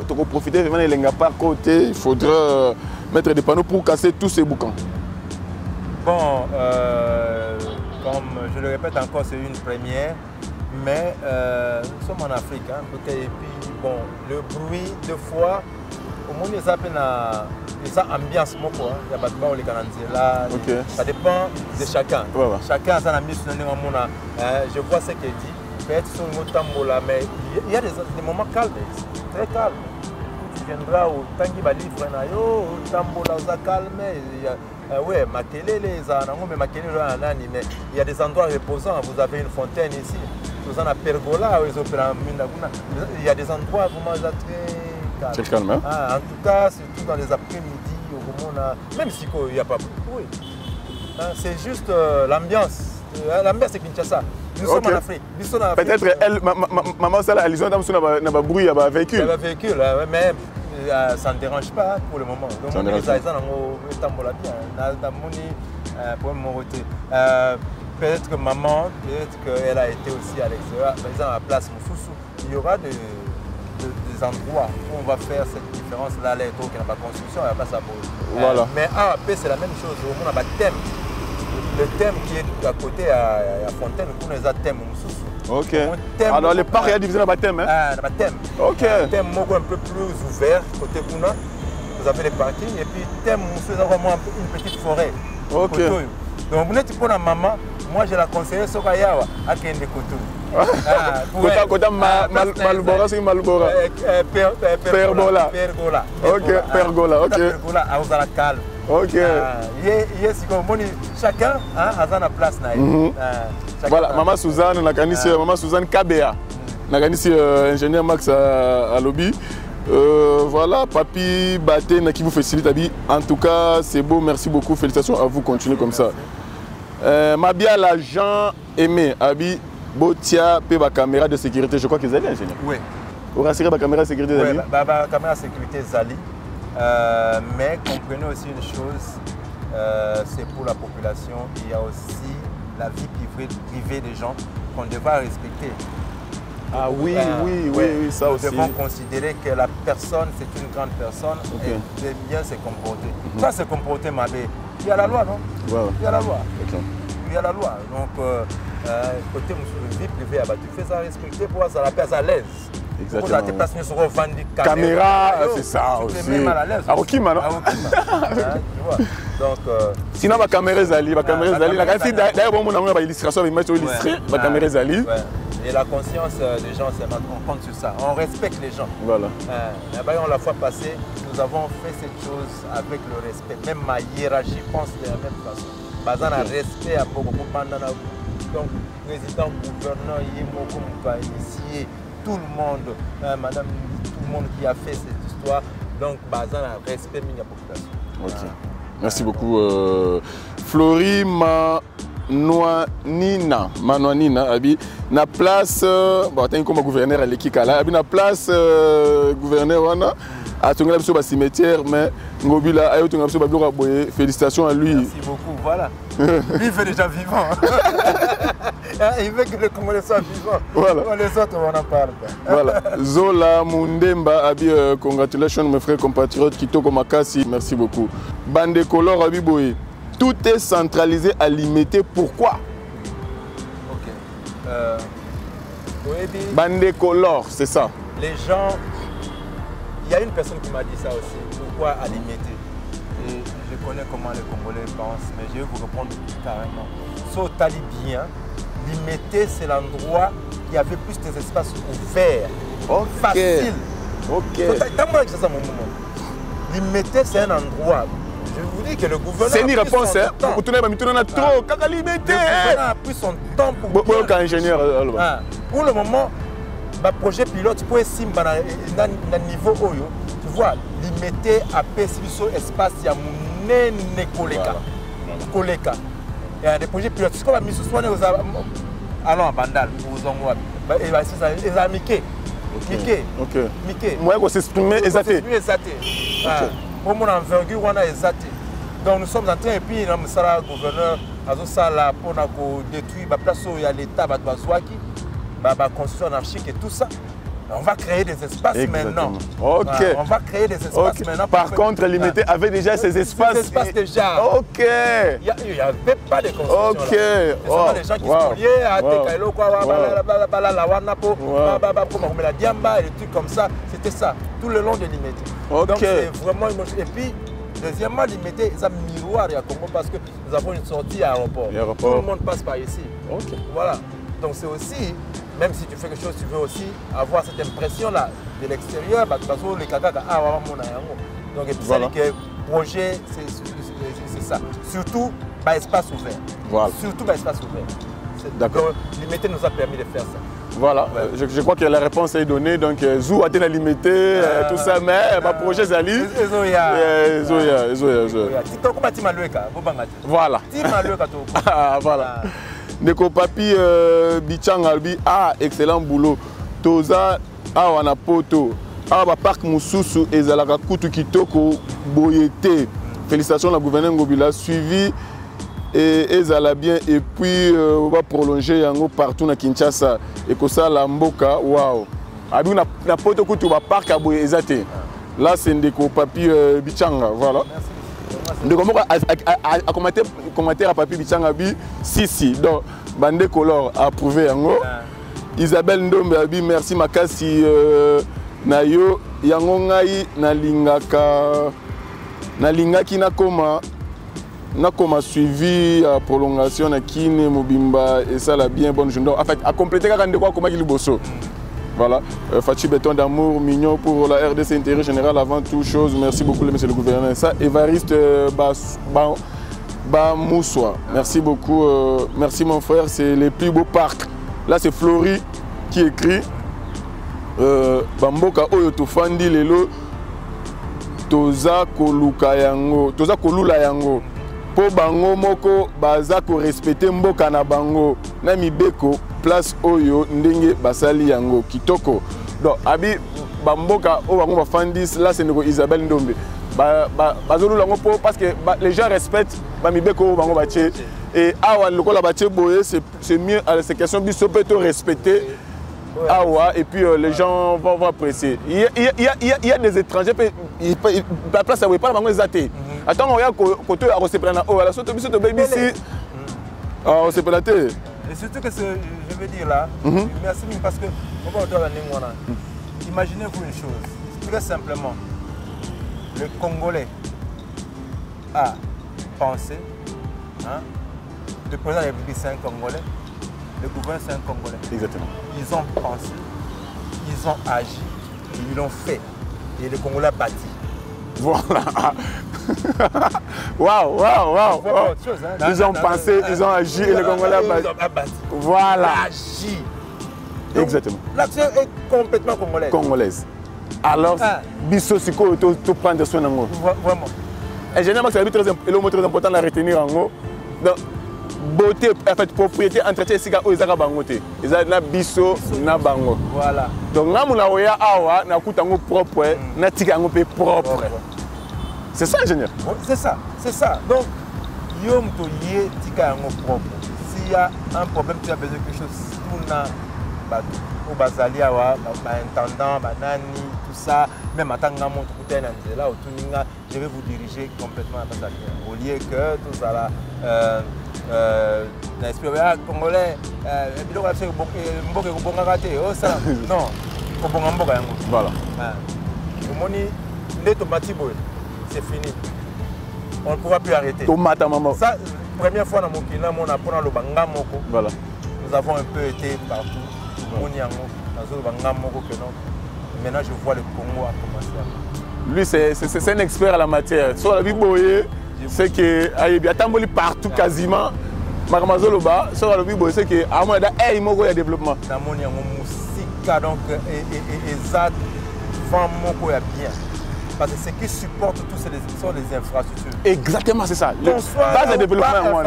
tu peux profiter vraiment de par côté, il faudra mettre des panneaux pour casser tous ces boucans. Bon, comme je le répète encore, c'est une première, mais nous sommes en Afrique, hein, et puis bon, le bruit, deux fois, au moins ils appellent ça ambiance, il y a pas de bon, les là, ça dépend de chacun. Chacun a sa ambiance, je vois ce qu'il dit, peut-être sur le mot tambola, mais il y a des moments calmes, très calmes. Tu viendras au Tangi Bali, tambola, ça calme, oui, Makele, mais il y a des endroits reposants, vous avez une fontaine ici, vous en avez Pergola, il y a des endroits vraiment très... C'est calme, hein? En tout cas, surtout dans les après-midi, même si il n'y a pas beaucoup de bruit. C'est juste l'ambiance. L'ambiance, c'est Kinshasa. Nous sommes en Afrique. Peut-être elle, maman, ça, elle n'a pas bruit, il y a un véhicule. Il y a un véhicule, mais ça ne dérange pas pour le moment. Donc, ça ne dérange pas. Peut-être que maman, peut-être qu'elle a été aussi à l'extérieur. Par exemple, à la place Moussousou, il y aura des endroits où on va faire cette différence-là, les trucs qui n'ont pas de construction, il n'y a pas ça pour voilà. Mais A, B, c'est la même chose. On a un thème. Le thème qui est à côté à Fontaine, on a un thème. Ok. Alors, le parc est divisé dans le thème, hein? Dans le thème. Ok. Un thème un peu plus ouvert, côté Kuna. Vous avez les parkings. Et puis, thème, vous avez vraiment une petite forêt. Ok. Donc, vous n'êtes pas la maman. Moi, je la conseille sur Kayawa, à Kende Koutou. Malbora, c'est Malbora. Pergola. Ok, Pergola, ok. Pergola, à la calme. Ok. Chacun a sa place. Voilà, maman Suzanne, maman Suzanne Kabea. Ingénieur Max à Lobby. Voilà, papi Baté qui vous félicite. En tout cas, c'est beau, merci beaucoup. Félicitations à vous, continuez comme ça. Mabia l'agent aimé, Abi Botia, la caméra de sécurité, je crois qu'ils allaient ingénieur. Oui. Vous rassurez la caméra de sécurité Zali? Oui, la caméra de sécurité Zali. Mais comprenez aussi une chose, c'est pour la population, il y a aussi la vie privée des gens qu'on devra respecter. Ah oui, oui, ça aussi. Nous devons considérer que la personne, c'est une grande personne et de bien se comporter. Ça, se comporter, Mabé. Il y a la loi, non? Il y a la loi. Il y a la loi. Donc, côté vie privée, tu fais ça respecter pour ça la place à l'aise. Exactement. Pour ça, sur une caméra, c'est ça aussi. Tu es même mal à l'aise. À Okima, non? Tu vois. Donc, sinon, la caméra Zali, la caméra Zali. D'ailleurs, on a une illustration, il met sur illustré la caméra Zali. Et la conscience des gens, on compte sur ça. On respecte les gens. Voilà. La fois passée, nous avons fait cette chose avec le respect. Même ma hiérarchie pense de la même façon. Bazan a respect à beaucoup de donc, président, gouverneur, initié, tout le monde, madame, tout le monde qui a fait cette histoire. Donc, Bazan a respect de la population. Ok. Merci beaucoup. Florie Manoanina, abi na place bon tant comme gouverneur à l'équikala abi na place gouverneur wana a tonga biso ba cimetière mais ngobila ayo tonga biso ba biloko boye. Félicitations à lui. Merci beaucoup. Voilà. Lui il fait déjà vivant. Il veut que le Congolais soit vivant. Voilà. Les autres on en parle. Voilà. Zola Mundemba abi congratulations mes frères compatriotes Kitoko Makasi, merci beaucoup. Bande Color abi boye. Tout est centralisé à limiter. Pourquoi? Ok. Bande Color, c'est ça. Les gens, il y a une personne qui m'a dit ça aussi. Pourquoi à limiter? Et je connais comment les Congolais pensent, mais je vais vous répondre carrément. Sautali bien, limiter c'est l'endroit qui avait plus d'espace ouvert. Facile. Ok. Limiter c'est un endroit Je vous dis que le gouvernement. C'est une réponse, hein. Pour tout le monde, on a trop. Kaka limité. Le gouvernement a pris son temps pour. Ingénieur. Pour le moment, le projet pilote pour essayer dans niveau Oyo, tu vois, limiter à PSBISO espace, il y a mon Koleka. Il y a des projets pilotes. C'est comme la mission soignée aux allons à Bandal, aux Ongwa. Et ça, Mickey. Mickey. Moi, je s'exprimer exactement. Pour mon envergure, on a exacté. Donc nous sommes en train, et puis nous sommes le gouverneur, pour détruire la place où il y a l'État, la construction anarchique et tout ça. On va créer des espaces maintenant. Ok. On va créer des espaces maintenant. Par contre, limité avait déjà ces espaces. Ces espaces déjà. Ok. Il n'y avait pas de construction. Ok. C'est seulement les gens qui sont liés à Tekailo, la Diamba et des trucs comme ça. C'était ça, tout le long de limité. Donc c'est vraiment une. Et puis, deuxièmement, limité, c'est un miroir à Congo parce que nous avons une sortie à l'aéroport. Tout le monde passe par ici. Ok. Voilà. Donc c'est aussi, même si tu fais quelque chose, tu veux aussi avoir cette impression-là de l'extérieur, parce que les caca, donc et puis ça dit que le projet, c'est ça. Surtout, espace ouvert. Voilà. Surtout, espace ouvert. D'accord. Limité nous a permis de faire ça. Voilà, je crois que la réponse est donnée. Donc, Zou a été limité, tout ça, mais ma projet Zali. Voilà. Voilà. Neko Papi Bichang Albi, excellent boulot. Toza, on a poto. Parc Moussousou et Zalaka Koutou Kitoko Boyete. Félicitations la gouverneur Ngobila. Suivi et Zala bien. Et puis, on va prolonger yango partout na Kinshasa. Et que ça, la Mboka, waouh. Abou na poto Koutou va parc à Boyezate. Là, c'est Ndeko Papi Bichanga. Voilà. De commentaire à Papi Bichangabi, si. Donc, Bandé Color a approuvé yango. Isabelle Ndombe Abi, merci Makasi Nayo. Yango ngai nalingaki nakoma suivi à prolongation na Kine Mobimba et ça la bien bonne journée. En fait, à compléter quand on comment il bosso. Voilà, Fachi Béton d'amour, mignon pour la RDC Intérêt Général avant toute chose. Merci beaucoup, monsieur le gouverneur. Ça, Évariste Bamoussois. Merci beaucoup. Merci, mon frère. C'est les plus beaux parcs. Là, c'est Flory qui écrit Bamboka Oyo Tofandi Lelo Toza Koluka Yango. Toza Kolula Yango. Po Bango Moko Baza ko respecter Mboka na Bango. Nami Beko. Place Oyo Ndenge Basali Yango Kitoko. Donc Abi Bamboka Owango Bafandis là c'est Isabelle Ndombe. Bazolu Lango parce que les gens respectent Bamibeko Bango Baché et Awa Lokola Baché Boye c'est mieux à ces questions biso peut respecter Awa et puis les gens vont apprécier. Il y a des étrangers la place où pas Bango Zate. Attends on regarde côté à Roseplana oh la soto biso to baby si Roseplate. Et surtout que je veux dire là, merci parce que imaginez-vous une chose, très simplement, le Congolais a pensé, le président de la République c'est un Congolais, le gouvernement c'est un Congolais. Exactement. Ils ont pensé, ils ont agi, ils l'ont fait et le Congolais a bâti. Voilà. Waouh. Ils ont pensé, ils ont agi et le Congolais a bâti. Voilà. Agi. Exactement. L'action est complètement congolaise. Congolaise. Alors, Bisso Siko, tu prends des soins en haut. Vraiment. Et généralement, c'est le mot très important à retenir en haut. Donc, beauté, en fait, propriété, entretien, c'est qu'ils ont bangoté. Ils ont Bisso, na bango. Voilà. Donc, nous avons awa, na kutango propre, na tigango propre. C'est ça, ingénieur. C'est ça. Donc, yom to yé tika yango propre. S'il y a un problème, tu as besoin de quelque chose, tout na au bazali awa, intendant, banani, tout ça, même en tant que mon côté là, je vais vous diriger complètement à bazali. Au lieu que tout ça là, l'esprit congolais, non, voilà. C'est fini. On ne pourra plus arrêter. Tomate maman. Ça, première fois dans mon kina, voilà. Nous avons un peu été partout. Maintenant, je vois le Congo a commencé à Lui, c'est un expert à la matière. Sur la vie boye, c'est que il y a tamboli partout quasiment. Makamazoloba, sur la vie boye, c'est que à moi il y a développement. Namoni yango musika donc et ça vraiment bien. Parce que ce qui supporte tout sont les infrastructures. Exactement, c'est ça. Le base de développement moi.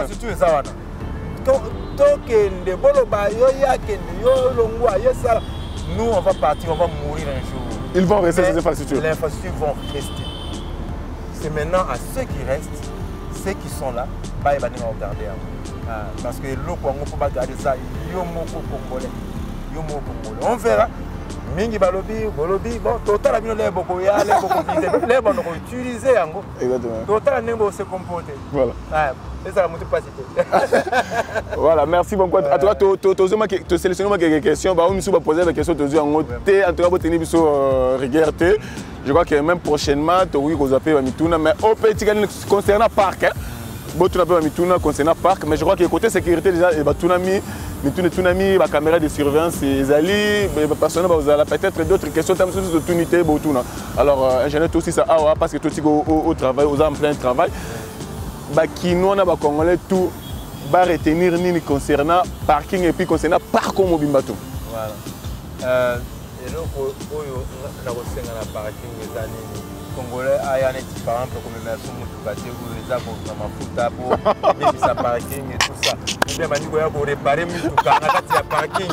Nous, on va partir, on va mourir un jour. Ils vont rester ces infrastructures. Les infrastructures vont rester. C'est maintenant à ceux qui restent, ceux qui sont là, ils vont regarder. Parce que l'eau, on ne peut pas garder ça. On verra. Mingi balobi, bon, total a bien l'air beaucoup, il y a l'air beaucoup l'air bon utiliser yango. Exactement. Total n'est pas se comporter. Voilà. Et ça monte pas cité. Voilà, merci beaucoup. À toi, tu sélectionnes quelques questions, bah on nous poser des questions, tu dis en en tout cas vous tenez biso regarder. Je crois que même prochainement, tu oui vous appelez Mituna, mais au petit concernant parc, bon tu n'appelles Mituna concernant parc, mais je crois que côté sécurité déjà et bah Tunami Tunami, la caméra de surveillance, les alliés, peut-être d'autres questions, de tunité, alors, ingénieur, aussi ça, parce que tout au travail, aux en plein travail, qui nous, on a Congolais, tout, va retenir ni concernant parking et puis concernant parcours mobile bateau. Voilà. Et donc, on a reçu un parking des années. Congolais, par exemple, comme les maisons les arbres pour ça parking et tout ça. Bien, pour réparer le parking.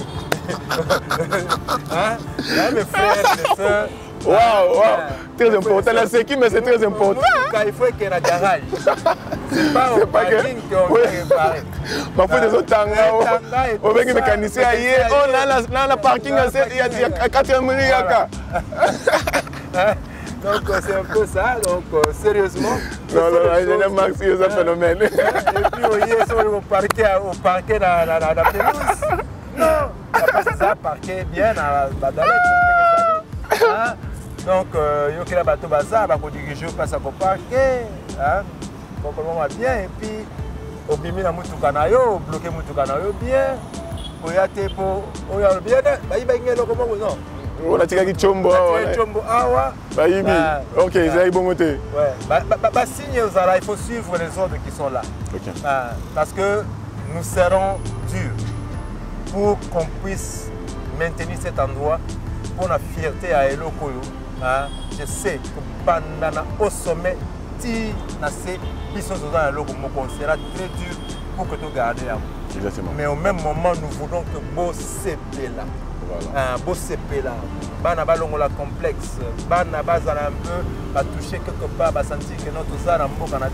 Mes frères, mes soeurs. Waouh, très important. La sécurité, mais c'est très important. Il faut qu'il y ait un garage. C'est pas au parking qu'on va réparer. Parfois, des autres tangas, on veut que les mécaniciens aillent. On a le parking, il y a 4 minutes. Donc c'est un peu ça, donc sérieusement. Non, je Max, c'est un phénomène. Et puis au parquet dans la pelouse. Non, après c'est ça, parquet bien dans la dalette. Donc il y a que la bateau bazar, il faut diriger passe à parquet. Donc on va bien et puis au bimi na mutukanayo, bloquer mutukanayo bien. Pour y aller pour bien, il va y aller comment non. On a tiré Chombo. Ok, ça y bon côté. Il faut suivre les ordres qui sont là. Okay. Parce que nous serons durs pour qu'on puisse maintenir cet endroit pour la fierté à Elo Koyo. Je sais que pendant au sommet, si nous sera très dur pour que nous gardions. Exactement. Mais au même moment, nous voulons que beau CP là. Voilà. Beau CP là. Bana balongola complexe. Bana bazala un peu à toucher quelque part, à sentir que notre zara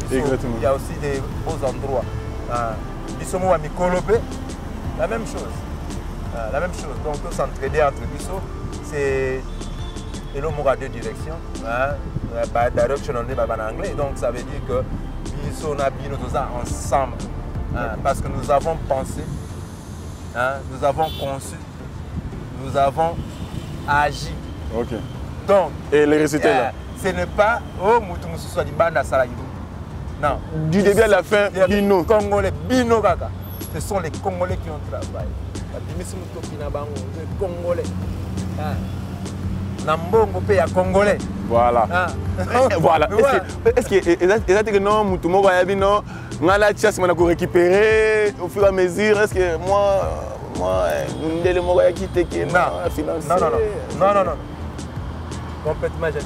il y a aussi des beaux endroits. Bisomo à Mikolopé, la même chose. La même chose. Donc s'entraider entre Bisso, c'est et l'homme aura deux directions. Direction en anglais. Donc ça veut dire que Bisso n'a bien nous ensemble. Parce que nous avons pensé, nous avons conçu, nous avons agi. Ok. Donc, et les résultats là ce n'est pas oh Moutoumousou soit du banda Saragidou. Non. Du début à la fin, Bino. Congolais, Bino Kaka. Ce sont les Congolais qui ont travaillé. Les Congolais. Nambongo paye à Congolais. Voilà. Voilà. Est-ce que non, Moutoumo va y non, on a la chasse, on a récupérer au fur et à mesure. Est-ce que moi, le mot va quitter non. Complètement gentil.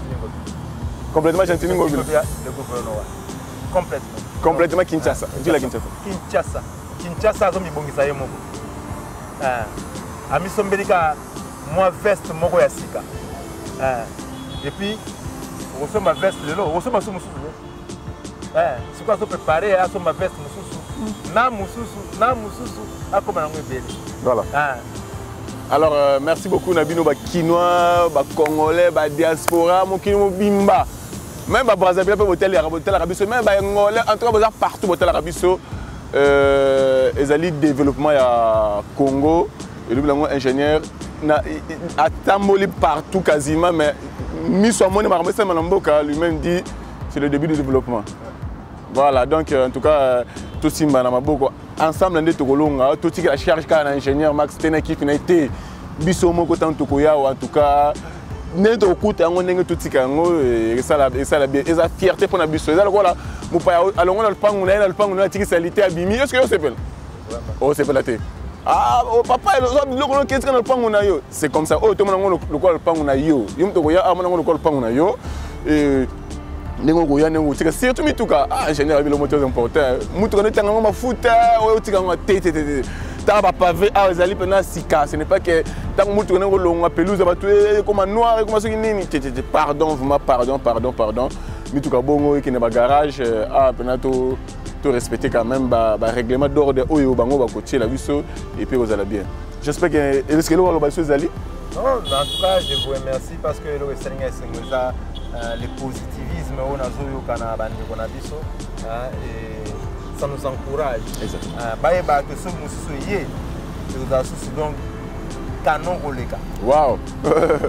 Complètement gentil. Le gouvernement. Complètement Kinshasa. Kinshasa, zomi bongisa ye moko. Ami sombelika moi veste moko ya sika. Et puis on reçoit ma veste de l'eau, on reçoit ma sous mususu. C'est quoi ça préparer à son ma veste mususu. Na mususu akoma nango ebele. Voilà. Alors merci beaucoup Nabino ba Kinois, ba Congolais, ba diaspora, mo Kino bimba. Même ba Brazzaville pe hôtel Arabiso, même ba Ngolais, en tout cas partout hôtel Arabiso. Ezali développement ya Congo, et lui ingénieur à Tamboli partout quasiment, mais lui-même dit c'est le début du développement. Voilà, donc en tout cas, tout Simba Namaboko, ensemble, tout ce qui la charge d'un ingénieur Max Teneki qui a été Bissomo Kotan Tokoya, ou en tout cas, ndenge tokokuta yango ndenge totika yango esala bien eza fierté mpona biso eza lokola mopaya alongo na lupangu na ye na lupangu na ye atikisa lite abimi est ce que yo osepela osepela te papa biloko no okesika na lupangu na yo c'est comme ça oyo tomona yango lokola lupangu na yo yo moto okoya amona yango lokola lupangu na yo ndenge okoya ndenge otika surtout mituka ingénieur abi lomo très important mutuka no etanga yango mafuta oyo otika yango te tanga bapave awa ezali mpena sika ce n'est pas que ntango mutuka ndenge olonga pelouse bato ekoma noir ekoma soki nini pardon vraiment pardon mituka bongo ekende bagarage mpena to respecter quand même règlement d'ordre oyo bango bakotiela biso et puis kozala bien j'espère que est-ce que eloko aloba biso ezali non en tout cas je vous remercie parce que eloko esalinga esengo eza le positivisme oyo nazoyoka na bandeko na biso et ça nous encourage bayeba ke soki mosusu ye ekozala susu donc canon koleka wow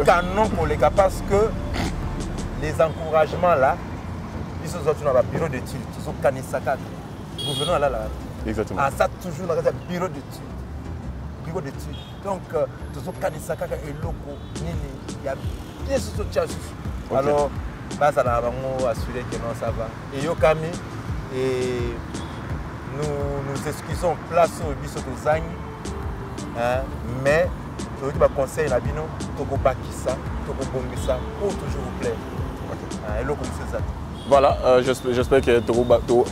canon koleka parce que les encouragements là biso tozatuna babureau d'étude tozokanisa kaka gouvernement alala exactement ça toujours na kati ya bureau d'étude donc tozokanisa kaka eloko nini ya bien susu tia susu alors bazala bango assurer que non ça va eyokami et nous excusons place oyo biso tozangi mais toyoki baconseil na bino tokobakisa tokobongisa oyo toujours vous plaît eloko mosusu eza te. Voilà, j'espère que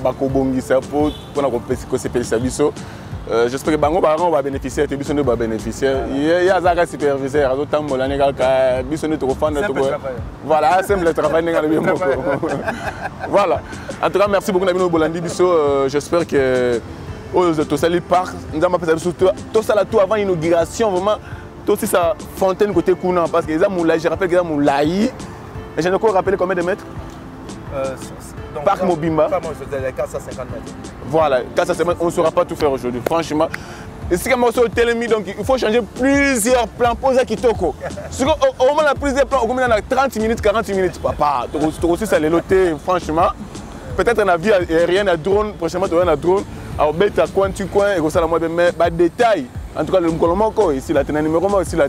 bakobongisa mpona kosepelisa biso. J'espère que bango va bénéficier de biso nde ba bénéficier. Il azaka superviseur azotambola ne kaka biso nde tokofanda toko. Voilà, simple travail ndenga bien moko. Voilà. En tout cas, merci beaucoup na bino bolandi biso. J'espère que to sali parc, nzamba pesa biso to sala tout avant inauguration vraiment. To aussi sa fontaine côté Kuna parce que ça moulay, je rappelle que ça moulay. Et je ne peux rappeler combien de mètres? Donc, Parc Mobimba. 450 mètres. Voilà, 450 mètres, on ne saura pas tout faire aujourd'hui, franchement. Et si comme on télémi, donc il faut changer plusieurs plans. Poser Kitoko. Au moment où plusieurs plans, on a 30 minutes, 40 minutes. Papa, tu aussi ça les loter, franchement. Peut-être un avion aérien, un drone, prochainement tu auras un drone. Alors, bête à coin, tu coin, et comme ça, moi, mais détail. En tout cas, le Mkolomoko, ici, là, tu as un numéro, ici, là,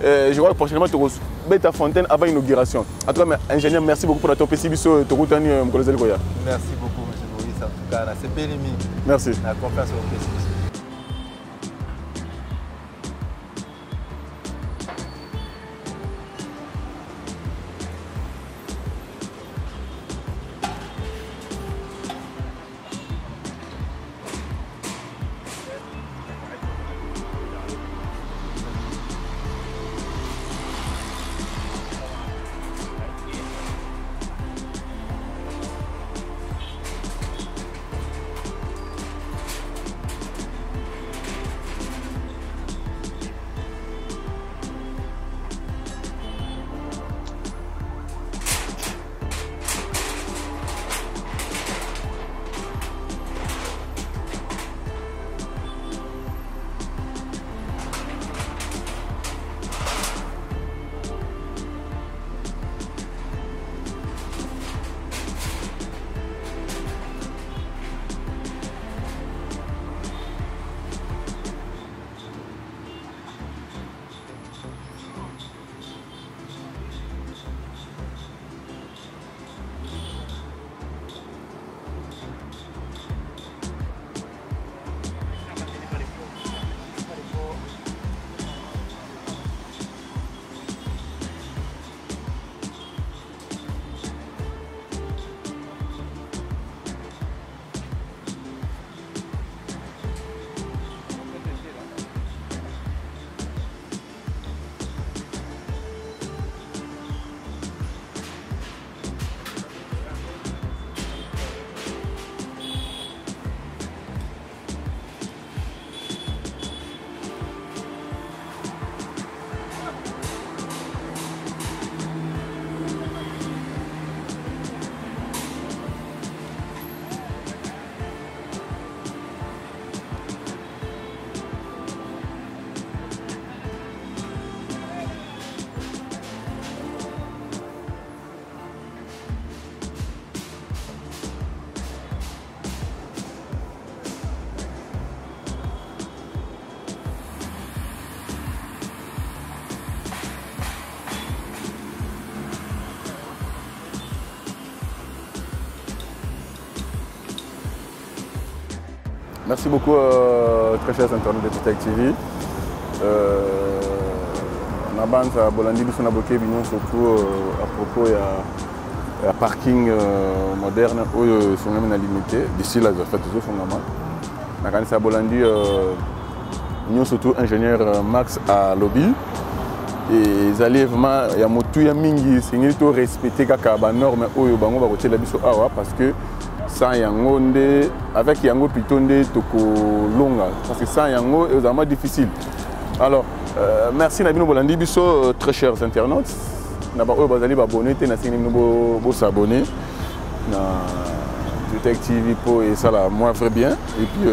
je vois que prochainement tu auras Beta Fontaine avant l'inauguration. En tout cas, ingénieur, merci beaucoup pour la top Biso, Tokoutani, Mkolozeli Goya. Merci beaucoup, M. Boris. En tout cas, c'est Pélémi. Merci. La confiance au président. Merci beaucoup, très chers internautes de Tutec TV. On avance à Bolandi, nous avons surtout à propos de la parking moderne où ils sont même limité. D'ici là, ils ont fait tout ça. On a à Bolandi, nous surtout ingénieur Max à lobby. Et ils allaient vraiment, il y a motu ya mingi, c'est une to respecter les normes où ils vont retirer la biso awa parce que sans yango avec yango plutôt toko longa parce que sans yango c'est vraiment difficile. Alors merci Nabino Bolandi biso très chers internautes. Naba oyo bazali ba abonner te na sini bo s'abonner na Tutec TV pour et ça là moi très bien et puis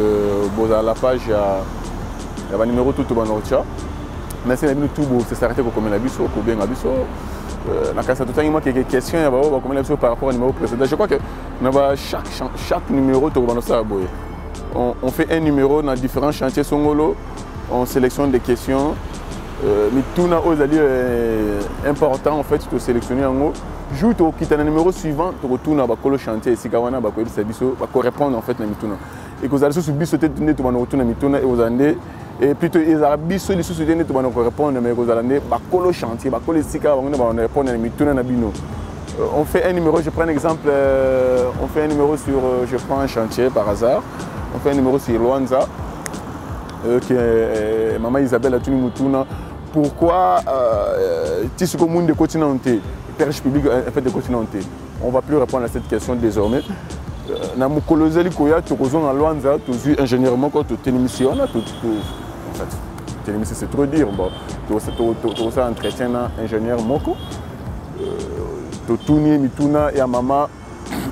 à la page il y a un numéro tout ban orcha. Merci Nabino tout beau c'est s'arrêter ko comme la biso ko bien biso. Na kasa tout temps quelques questions ya ba comme la biso par rapport au numéro précédent. Je crois que chaque numéro to ban ça boy. On fait un numéro dans différents chantiers songolo, on sélectionne des questions. Mais tout est important en fait de sélectionner en haut. Joue au numéro suivant, tu retournes à le chantier ici, Kawana, pour répondre en fait à Mituna. Et que vous allez se subir sauter de tout retourner à Mituna et vous allez et plutôt ils ont bis les sous de tout répondre mais vous allez le chantier, le sika, on répondre à Mituna Nabino. On fait un numéro, je prends un exemple, on fait un numéro sur, je prends un chantier par hasard, on fait un numéro sur Luanza, Maman Isabelle a tenu Mutuna. Pourquoi tu sais comment de continent pêche public fait de continent on ne va plus répondre à cette question désormais. Na mukolozeli koya to kozon à Luanza to suis ingénieurement quand tu émission en fait c'est trop dire bon to ça entretien ingénieur moko to tourner mituna et à maman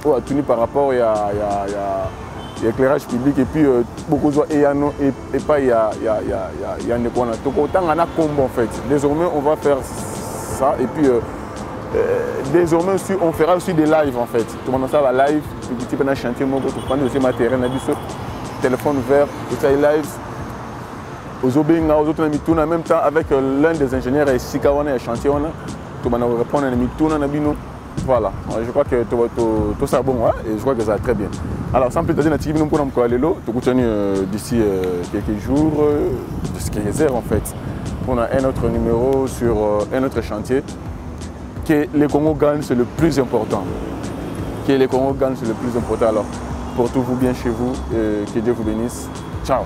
ou à tourner par rapport à l'éclairage public et puis beaucoup de et pas il y a autant en a combo en fait. Désormais on va faire ça et puis désormais aussi, on fera aussi des lives en fait. Tout le monde ça va live, petit peu chantier mon pour prendre aussi matériel na biso téléphone vert, tout ça live. Aux obéinga aux autres mituna en même temps avec l'un des ingénieurs ici Kawana et chantier on a tout le monde répondre à mituna na bino. Voilà, je crois que tout ça bon, et je crois que ça va très bien. Alors, sans plus tarder, nous allons continuer d'ici quelques jours, quelques heures en fait. On a un autre numéro sur un autre chantier. Que les Congo gagnent, c'est le plus important. Que les Congo gagnent, c'est le plus important. Alors, portez-vous bien chez vous, que Dieu vous bénisse. Ciao.